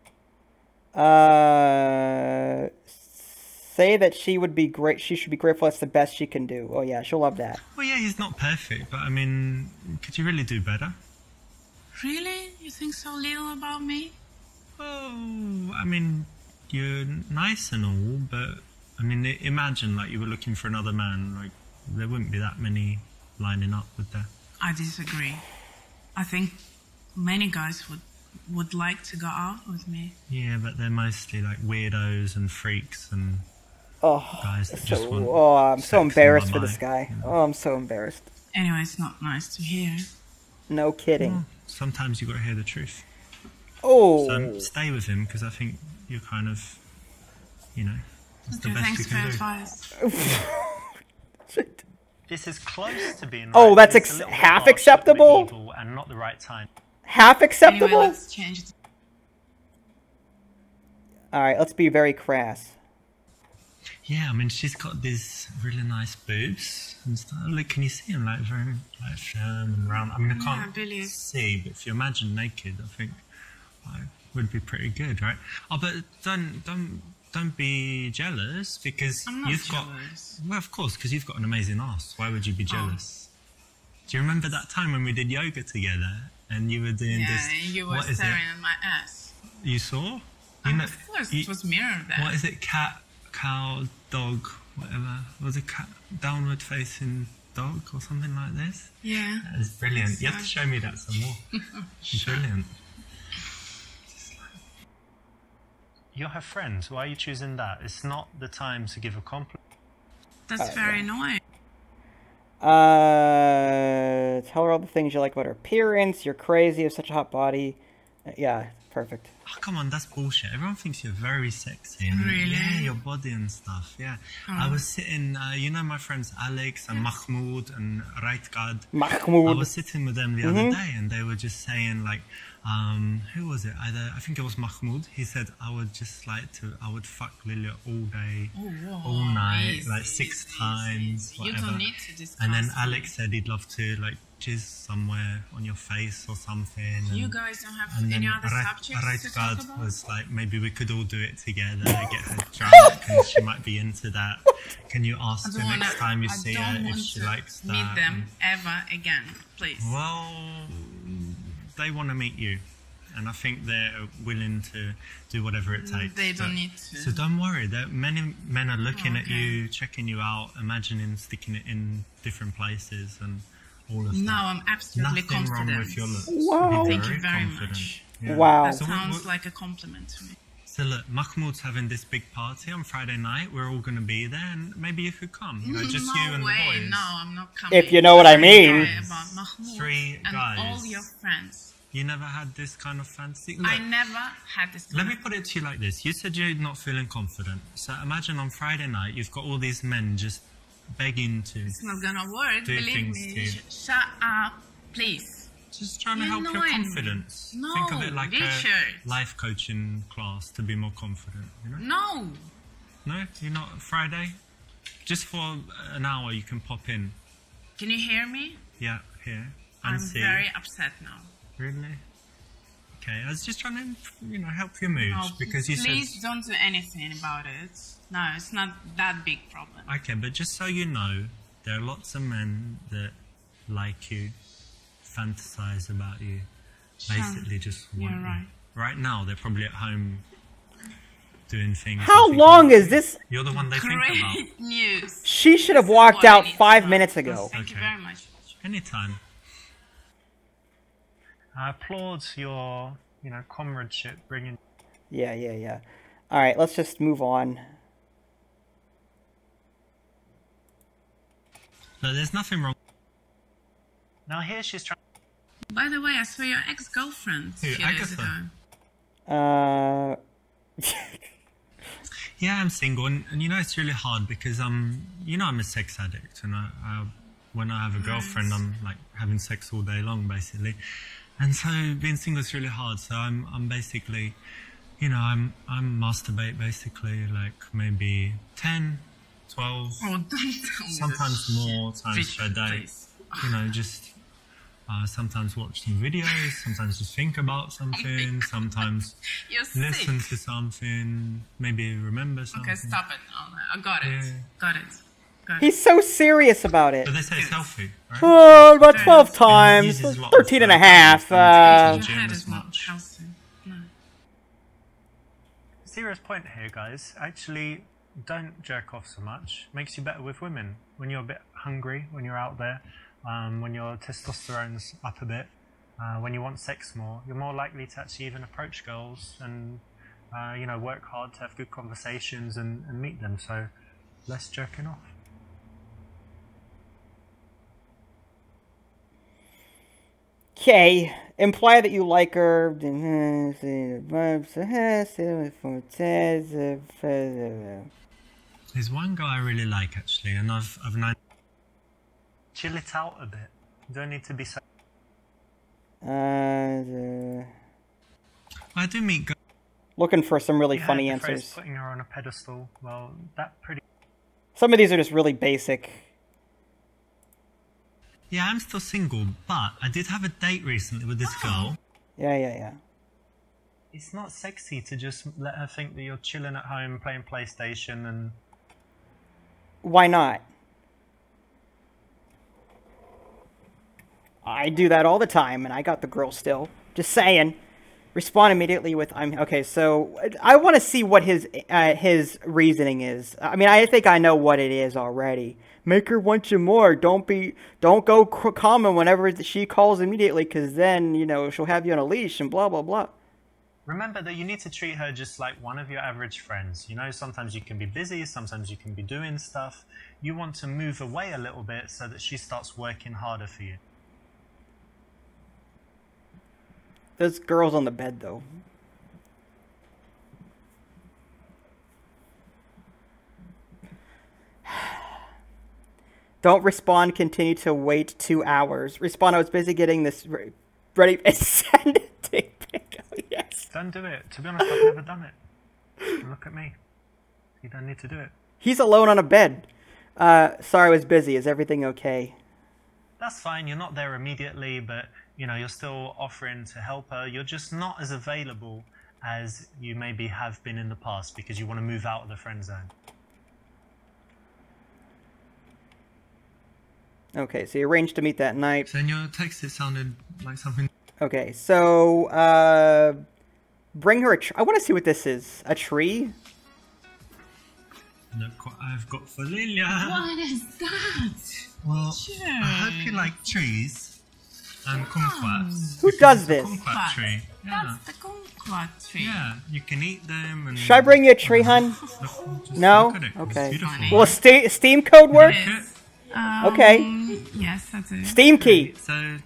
Say that she would be great. She should be grateful. That's the best she can do. Oh yeah, she'll love that. Well, yeah, he's not perfect, but I mean, could you really do better? Really? You think so little about me? Oh, I mean, you're nice and all, but I mean, imagine like you were looking for another man. Like, there wouldn't be that many lining up, would there? I disagree. I think many guys would like to go out with me. Yeah, but they're mostly like weirdos and freaks and guys that just want. Oh, I'm so sex embarrassed in for one this night, guy. you know? Oh, I'm so embarrassed. Anyway, it's not nice to hear. No kidding. Well, sometimes you got to hear the truth. Oh. So stay with him because I think you're kind of, you know, it's the Okay, best thanks you for your can do. advice. This is close to being. Oh, right, that's but it's a little bit half harsh, a little bit acceptable? evil, and not the right time. Half acceptable? Anyway, let's change it. Alright, let's be very crass. Yeah, I mean, she's got these really nice boobs and stuff. Look, can you see them? Like, very like firm and round. I mean, I can't believe. see, but if you imagine naked, I think would be pretty good, right? Oh, but don't don't be jealous because I'm not you've jealous. got. Well, of course, because you've got an amazing ass. Why would you be jealous? Do you remember that time when we did yoga together and you were doing this? Yeah, you were what is staring it? at my ass. You saw? You know, Of course, it was mirrored there. what is it? Cat, cow, dog, whatever. Was it cat, downward facing dog or something like this? Yeah. That is brilliant. You have to show me that some more. Brilliant. You're her friend. Why are you choosing that? It's not the time to give a compliment. That's very annoying. Tell her all the things you like about her appearance. You're crazy. You have such a hot body. Yeah, perfect. Oh, come on, that's bullshit. Everyone thinks you're very sexy. And Really? Yeah, your body and stuff, yeah. I was sitting, you know my friends Alex and Mahmoud and Raitgad. I Mahmoud. was sitting with them the other day and they were just saying like, who was it? I think it was Mahmoud. He said, I would fuck Lilia all day, all night, easy, like 6 times, You whatever. don't need to discuss And then it. Alex said he'd love to like jizz somewhere on your face or something. You and- guys don't have and any then other subjects to talk about? was like, maybe we could all do it together, get her drunk, and she might be into that. Can you ask her next time you see her if she likes that? meet them ever again, please. Well, they want to meet you, and I think they're willing to do whatever it takes. They don't but- need to. So don't worry. Many men are looking at Okay. you, checking you out, imagining sticking it in different places, and all of that. No, I'm absolutely Nothing confident. wrong with your looks. Wow. Be Thank you very confident. much. Yeah. Wow. That So sounds like a compliment to me. So look, Mahmoud's having this big party on Friday night. We're all going to be there, and maybe you could come. You know, just no you and way. the boys. No, I'm not coming. If you know what I mean. Sorry about Mahmoud 3 and guys. all your friends. You never had this kind of fantasy. I Look, never had this. let me put it to you like this. You said you're not feeling confident. So imagine on Friday night, you've got all these men just begging to, It's not gonna work. Do Believe things me. to you. Shut up, please. just trying to You're help your annoying me. confidence. No, Think of it like Richard. a life coaching class to be more confident. You know? No. No, you're not Friday. Just for an hour, you can pop in. Can you hear me? Yeah, here and I'm see. very upset now. Really? Okay, I was just trying to, help your mood No, because you please don't do anything about it. No, it's not that big problem. said. Okay, but just so you know, there are lots of men that like you, fantasize about you, basically just want You're right. you. Right now, they're probably at home doing things. How and long thinking, is this? You're the one they think about. Great news. She should have This is walked what I out need to 5 know. minutes ago. Thank you Okay. very much. Anytime. I applaud your, comradeship, bringing. Yeah. All right, let's just move on. No, there's nothing wrong. Now here she's trying. By the way, I saw your ex-girlfriend a Who, few days ago. Agatha? Uh, Yeah, I'm single, and it's really hard because I'm a sex addict, and when I have a girlfriend, I'm like having sex all day long, basically, and so being single is really hard. So I'm basically, I'm masturbate basically like maybe 10, 12, Oh, don't tell me sometimes this more shit. times per Richard, day. please. Just sometimes watch some videos, sometimes just think about something, sometimes You're sick. listen to something, maybe remember something. Okay, stop it. Oh, I got it. Yeah. Got it. he's so serious about it. But they say it's healthy, right? Oh, about 12 And times, he uses a lot of 13 and a half. drugs and Your gym head as is not much. healthy. No. Serious point here, guys. Actually, don't jerk off so much. Makes you better with women. When you're a bit hungry, when you're out there, when your testosterone's up a bit, when you want sex more, you're more likely to actually even approach girls and, work hard to have good conversations and meet them. So, less jerking off. Okay, imply that you like her. There's one guy I really like, actually, and I've known. Chill it out a bit. You don't need to be so. I do meet girls. Looking for some really You funny heard the phrase, answers. putting her on a pedestal. Well, that pretty. Some of these are just really basic. Yeah, I'm still single, but I did have a date recently with this girl. Yeah. It's not sexy to just let her think that you're chilling at home playing PlayStation and... Why not? I do that all the time, and I got the girl still. Just saying. Respond immediately with I'm okay. So I want to see what his reasoning is. I mean, I think I know what it is already. Make her want you more. Don't go common whenever she calls immediately, because then she'll have you on a leash and blah blah blah. Remember that you need to treat her just like one of your average friends. Sometimes you can be busy, sometimes you can be doing stuff. You want to move away a little bit so that she starts working harder for you. There's girls on the bed, though. Don't respond. Continue to wait 2 hours. Respond. I was busy getting this ready. And send it. Oh, yes. Don't do it. To be honest, I've never done it. Look at me. You don't need to do it. He's alone on a bed. Sorry, I was busy. Is everything okay? That's fine. You're not there immediately, but... you're still offering to help her. You're just not as available as you maybe have been in the past because you want to move out of the friend zone. Okay, so you arranged to meet that night. So in your text, it sounded like something... Okay, so, bring her I want to see what this is. A tree? Look what I've got for Lilia. What is that? Well, I hope you like trees. And kumquats. Who does this? Kumquat tree. Yeah. That's the kumquat tree. Yeah, you can eat them. And Should I bring you a tree, hun? No? No? Okay. Beautiful. Will Steam code work? Yes. Okay. Yes, that's it. Steam key. So,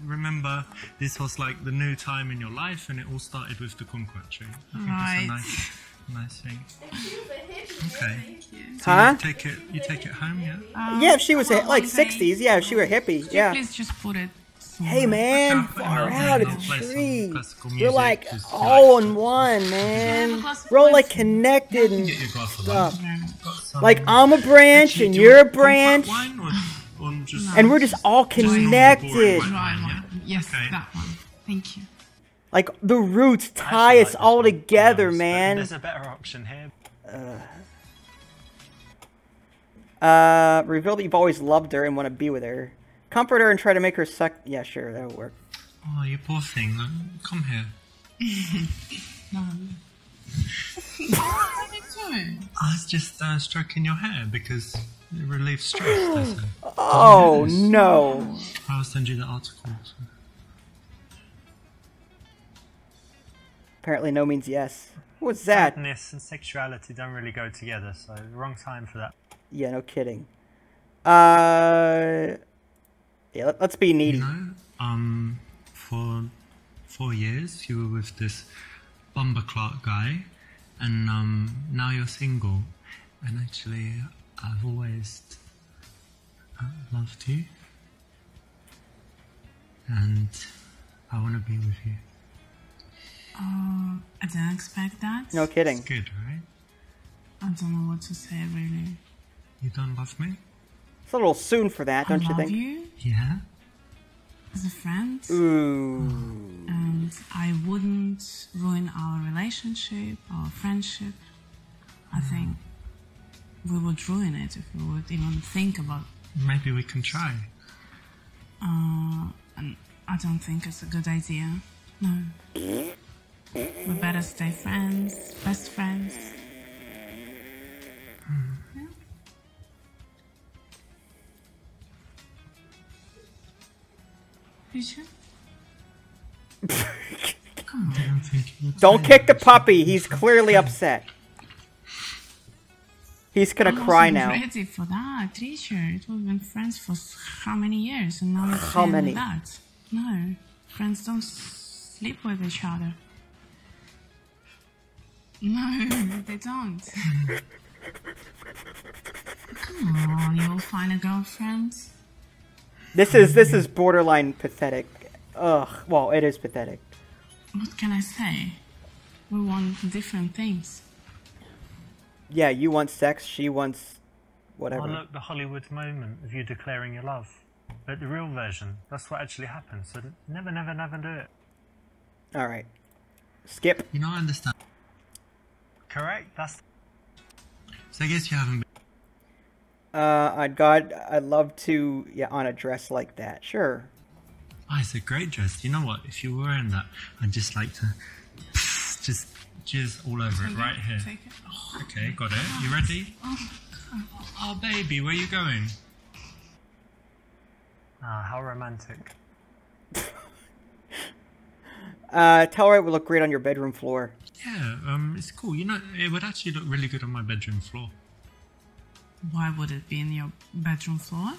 remember, this was like the new time in your life, and it all started with the kumquat tree. I think it's a nice thing. Okay. So Huh? You take it home, yeah? Yeah, if she was like one thing. 60s, yeah, if she were a hippie, Could yeah. you please just put it Hey man, Okay, far I'll out, play it's a some tree. classical We're music, like just all relax. in one, man. classical We're all like music. connected and Get your glass of stuff. wine. Like I'm a branch Actually, and do you you're a want branch, kumquat wine or just and we're just all connected. boring Dry yeah? one. Yes, Okay. that one. Thank you. Like the roots I tie actually us like this all one, together, but man. There's a better option here. Reveal that you've always loved her and want to be with her. Comfort her and try to make her suck. Yeah, sure, that'll work. Oh, you poor thing. Come here. No. What are you doing? I was just stroking your hair because it relieves stress, they say. Oh yes. no. I'll send you the article. Apparently no means yes. What's that? Sadness and sexuality don't really go together, so wrong time for that. Yeah, no kidding. Yeah, let's be needy. For 4 years you were with this Bumba Clark guy, and now you're single. And actually, I've always loved you, and I want to be with you. I didn't expect that. No kidding. It's good, right? I don't know what to say, really. You don't love me? It's a little soon for that, don't I you love think? you Yeah. as a friend. Ooh. And I wouldn't ruin our relationship, our friendship. I think we would ruin it if we would even think about Maybe we can try. and I don't think it's a good idea. No. We better stay friends, best friends. Yeah. You sure? Come on. I don't think you would Don't say kick the that. puppy. He's clearly upset. He's gonna I cry wasn't now. ready for that, Richard. We've been friends for how many years, and now you're How saying many? that? No, friends don't sleep with each other. No, they don't. Come on, you'll find a girlfriend. This is borderline pathetic. Ugh. Well, it is pathetic. What can I say? We want different things. Yeah, you want sex. She wants whatever. Oh, look, the Hollywood moment of you declaring your love. But the real version, that's what actually happens. So never, never, never do it. All right. Skip. You know, I understand. Correct? That's... So I guess you haven't been... I'd love to, yeah, on a dress like that. Sure. Oh, it's a great dress. You know what? If you were wearing that, I'd just like to just jizz all over it right here. Take it. Oh, Okay, got it. You ready? Oh, baby, where are you going? Ah, how romantic. Tell her it would look great on your bedroom floor. Yeah, it's cool. You know, it would actually look really good on my bedroom floor. why would it be in your bedroom floor?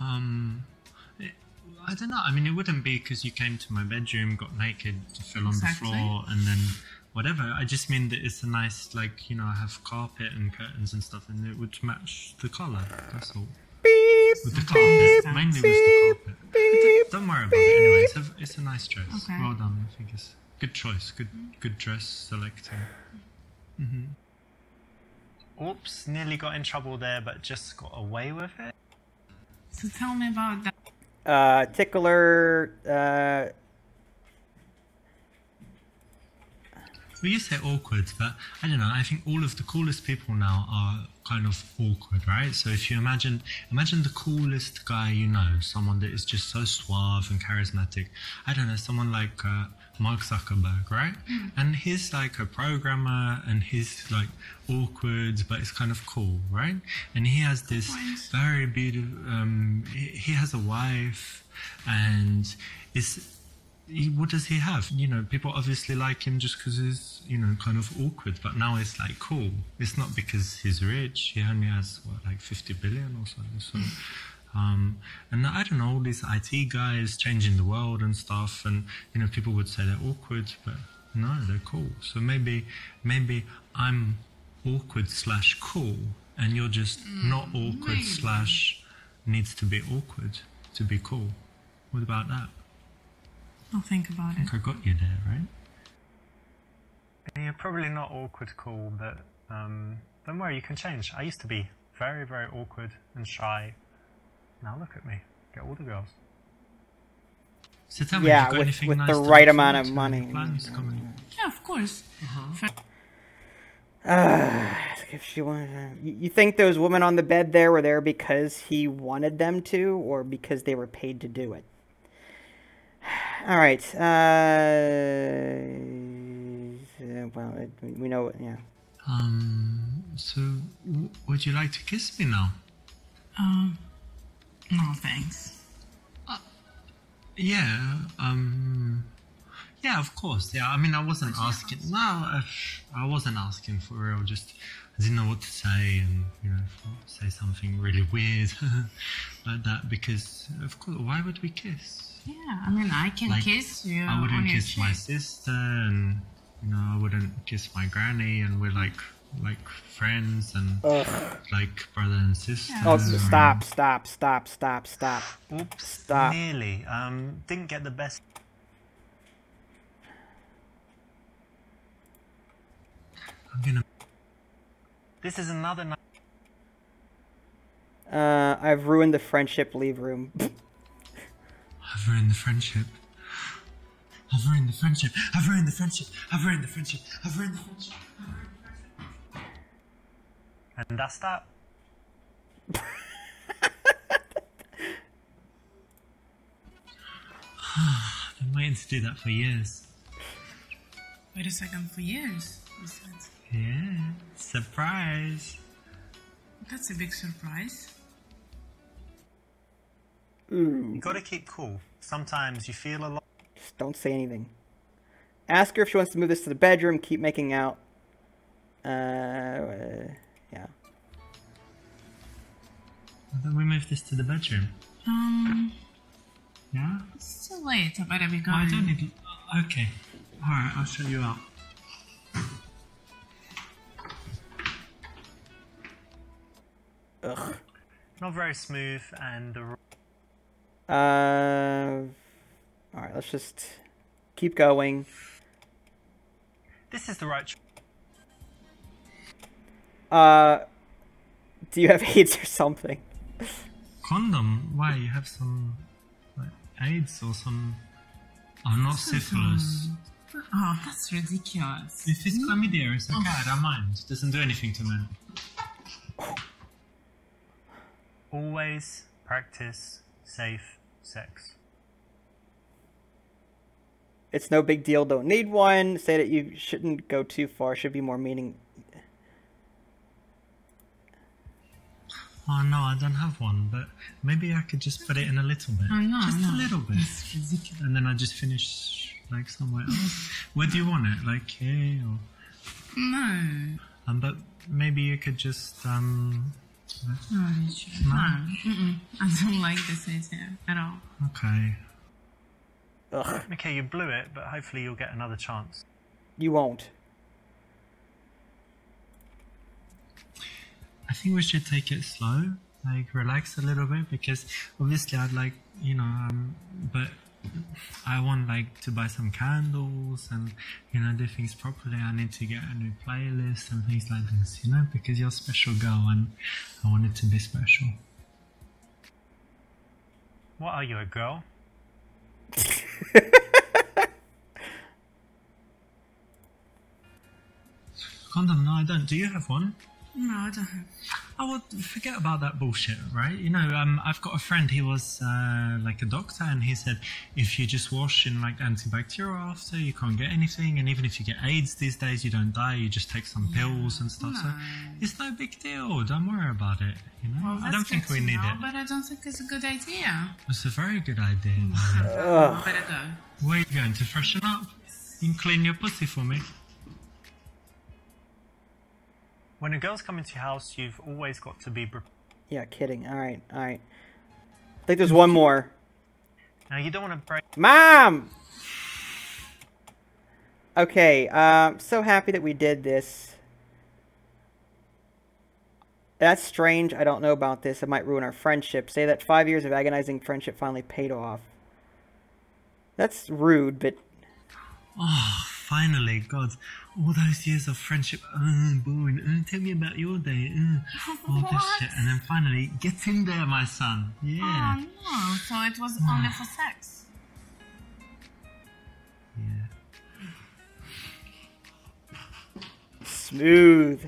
I don't know. I mean, it wouldn't be because you came to my bedroom, got naked, fell on the floor, and then whatever. I just mean that it's a nice, like, you know, I have carpet and curtains and stuff, and it would match the colour. That's all. Beep, With the carpet, mainly with the carpet. beep. Don't worry about it anyway. It's a nice dress. Okay. Well done. I think it's good choice. Good dress selecting. Oops, nearly got in trouble there, but just got away with it. So tell me about that. Tickler, Well, you say awkward, but I don't know. I think all of the coolest people now are kind of awkward, right? So if you imagine the coolest guy you know, someone that is just so suave and charismatic. I don't know, someone like Mark Zuckerberg, right? And he's like a programmer, and he's like awkward, but it's kind of cool, right? And he has this very beautiful. He has a wife, and what does he have? You know, people obviously like him just because he's, you know, kind of awkward, but now it's like cool. It's not because he's rich. He only has, what, like 50 billion or something. So, and I don't know, all these IT guys changing the world and stuff, and, you know, people would say they're awkward, but no, they're cool. So maybe I'm awkward / cool, and you're just not awkward / needs to be awkward to be cool. What about that? I'll think about I think I got you there, right? You're probably not awkward cool, but don't worry, you can change. I used to be very, very awkward and shy. Now look at me, get all the girls. So tell me, yeah, you got with anything nice the to right look amount forward of to? money. Any plans coming? Yeah, of course. If she wanted, you think those women on the bed there were there because he wanted them to, or because they were paid to do it? All right. Well, we know. Yeah. So would you like to kiss me now? No, thanks. Yeah. Yeah, of course. Yeah. I mean, I wasn't asking. No, I wasn't asking for real. Just I didn't know what to say, and you know, say something really weird like that. Because of course, why would we kiss? Yeah, I mean, I can Like, kiss you I wouldn't on your kiss my cheek. sister, and you know, I wouldn't kiss my granny, and we're like friends and like brother and sister. Oh, stop! Oops, Stop. nearly. Didn't get the best. I'm gonna. This is another night. I've ruined the friendship. Leave room. I've ruined the friendship. I've ruined the friendship. I've ruined the friendship. I've ruined the friendship. I've ruined the friendship. And that's that. I've been waiting to do that for years. Wait a second, for years, you said. Yeah, surprise. That's a big surprise. You gotta keep cool. Sometimes you feel a lot. Just don't say anything. Ask her if she wants to move this to the bedroom. Keep making out. Yeah. Why don't we move this to the bedroom? Yeah? It's too late. I better be going. I don't need. Okay. Alright, I'll show you out. Ugh. Not very smooth, and the. All right. Let's just keep going. This is the right. Do you have AIDS or something? Condom? Why? You have some like AIDS or some? Oh, not syphilis. Oh, that's ridiculous. If it's chlamydia, it's okay, I don't mind. It doesn't do anything to men. Always practice safe sex. It's no big deal, don't need one. Say that you shouldn't go too far, should be more meaning. Oh no, I don't have one, but maybe I could just put it in a little bit. Oh, no, just no. a little bit. It's ridiculous. And then I just finish like somewhere else. Where do you want it? Like here or? No. But maybe you could just No, Richard. No. I don't like this idea at all. Okay. Ugh, Okay, you blew it, but hopefully you'll get another chance. you won't. I think we should take it slow, like relax a little bit, because obviously I'd like, you know, but I want like to buy some candles and, you know, do things properly. I need to get a new playlist and things like this, you know, because you're a special girl and I want it to be special. What are you, a girl? Condom? No, I don't. Do you have one? No, I don't have. Oh, well, forget about that bullshit, right? You know, I've got a friend, he was like a doctor, and he said if you just wash in like antibacterial after, you can't get anything, and even if you get AIDS these days, you don't die, you just take some pills and stuff, so it's no big deal, don't worry about it, you know? Well, I don't think we need it. But I don't think it's a good idea. It's a very good idea. Better go. Where are you going, to freshen up? You can clean your pussy for me. When a girl's coming to your house, you've always got to be prepared. Yeah, kidding. Alright, alright. I think there's one more. Now, you don't want to break... Mom! Okay, so happy that we did this. That's strange. I don't know about this. It might ruin our friendship. Say that 5 years of agonizing friendship finally paid off. That's rude, but... Oh, finally, God. All those years of friendship, boring. Tell me about your day. All this shit. And then finally, get in there, my son. Yeah. Oh, no. So it was only for sex. Yeah. Smooth.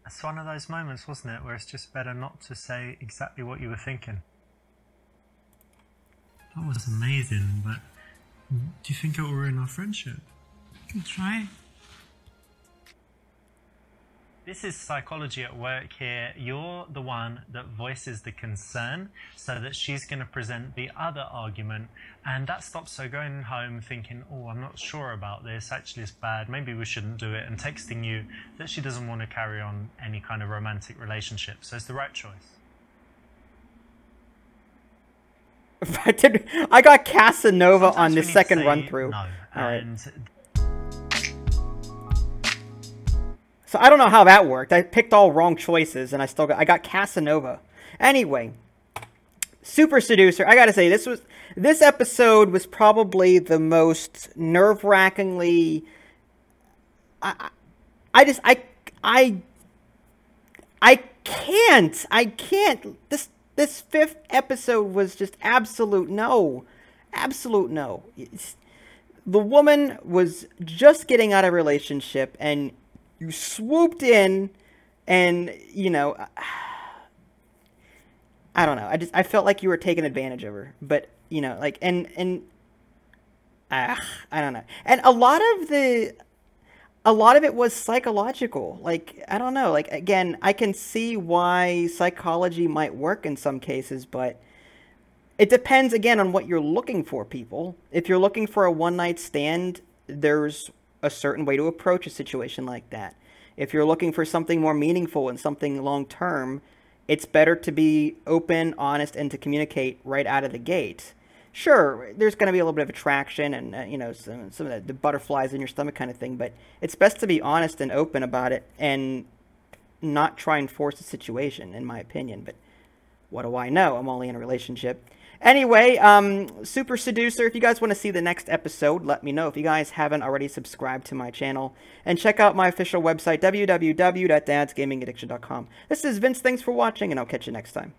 It's one of those moments, wasn't it, where it's just better not to say exactly what you were thinking. That was amazing, but do you think it will ruin our friendship? You can try. This is psychology at work here. You're the one that voices the concern so that she's going to present the other argument, and that stops her going home thinking, oh, I'm not sure about this, actually it's bad, maybe we shouldn't do it, and texting you that she doesn't want to carry on any kind of romantic relationship. So it's the right choice. I got Casanova Sometimes on we the need to second say run through. No. Alright. And So I don't know how that worked. I picked all wrong choices and I got Casanova. Anyway, Super Seducer. I gotta say, this episode was probably the most nerve-wrackingly. I can't. This fifth episode was just absolute no. Absolute no. The woman was just getting out of a relationship and you swooped in and, you know, I don't know. I felt like you were taking advantage of her. But, you know, like, I don't know. And a lot of it was psychological. Like, I don't know. Like, again, I can see why psychology might work in some cases, but it depends, again, on what you're looking for, people. If you're looking for a one-night stand, there's a certain way to approach a situation like that. If you're looking for something more meaningful and something long-term, it's better to be open, honest, and to communicate right out of the gate. Sure, there's going to be a little bit of attraction and, you know, some of the butterflies in your stomach kind of thing, but it's best to be honest and open about it and not try and force the situation, in my opinion. But what do I know? I'm only in a relationship. Anyway, Super Seducer, if you guys want to see the next episode, let me know. If you guys haven't already, subscribed to my channel. And check out my official website, www.dadsgamingaddiction.com. This is Vince. Thanks for watching, and I'll catch you next time.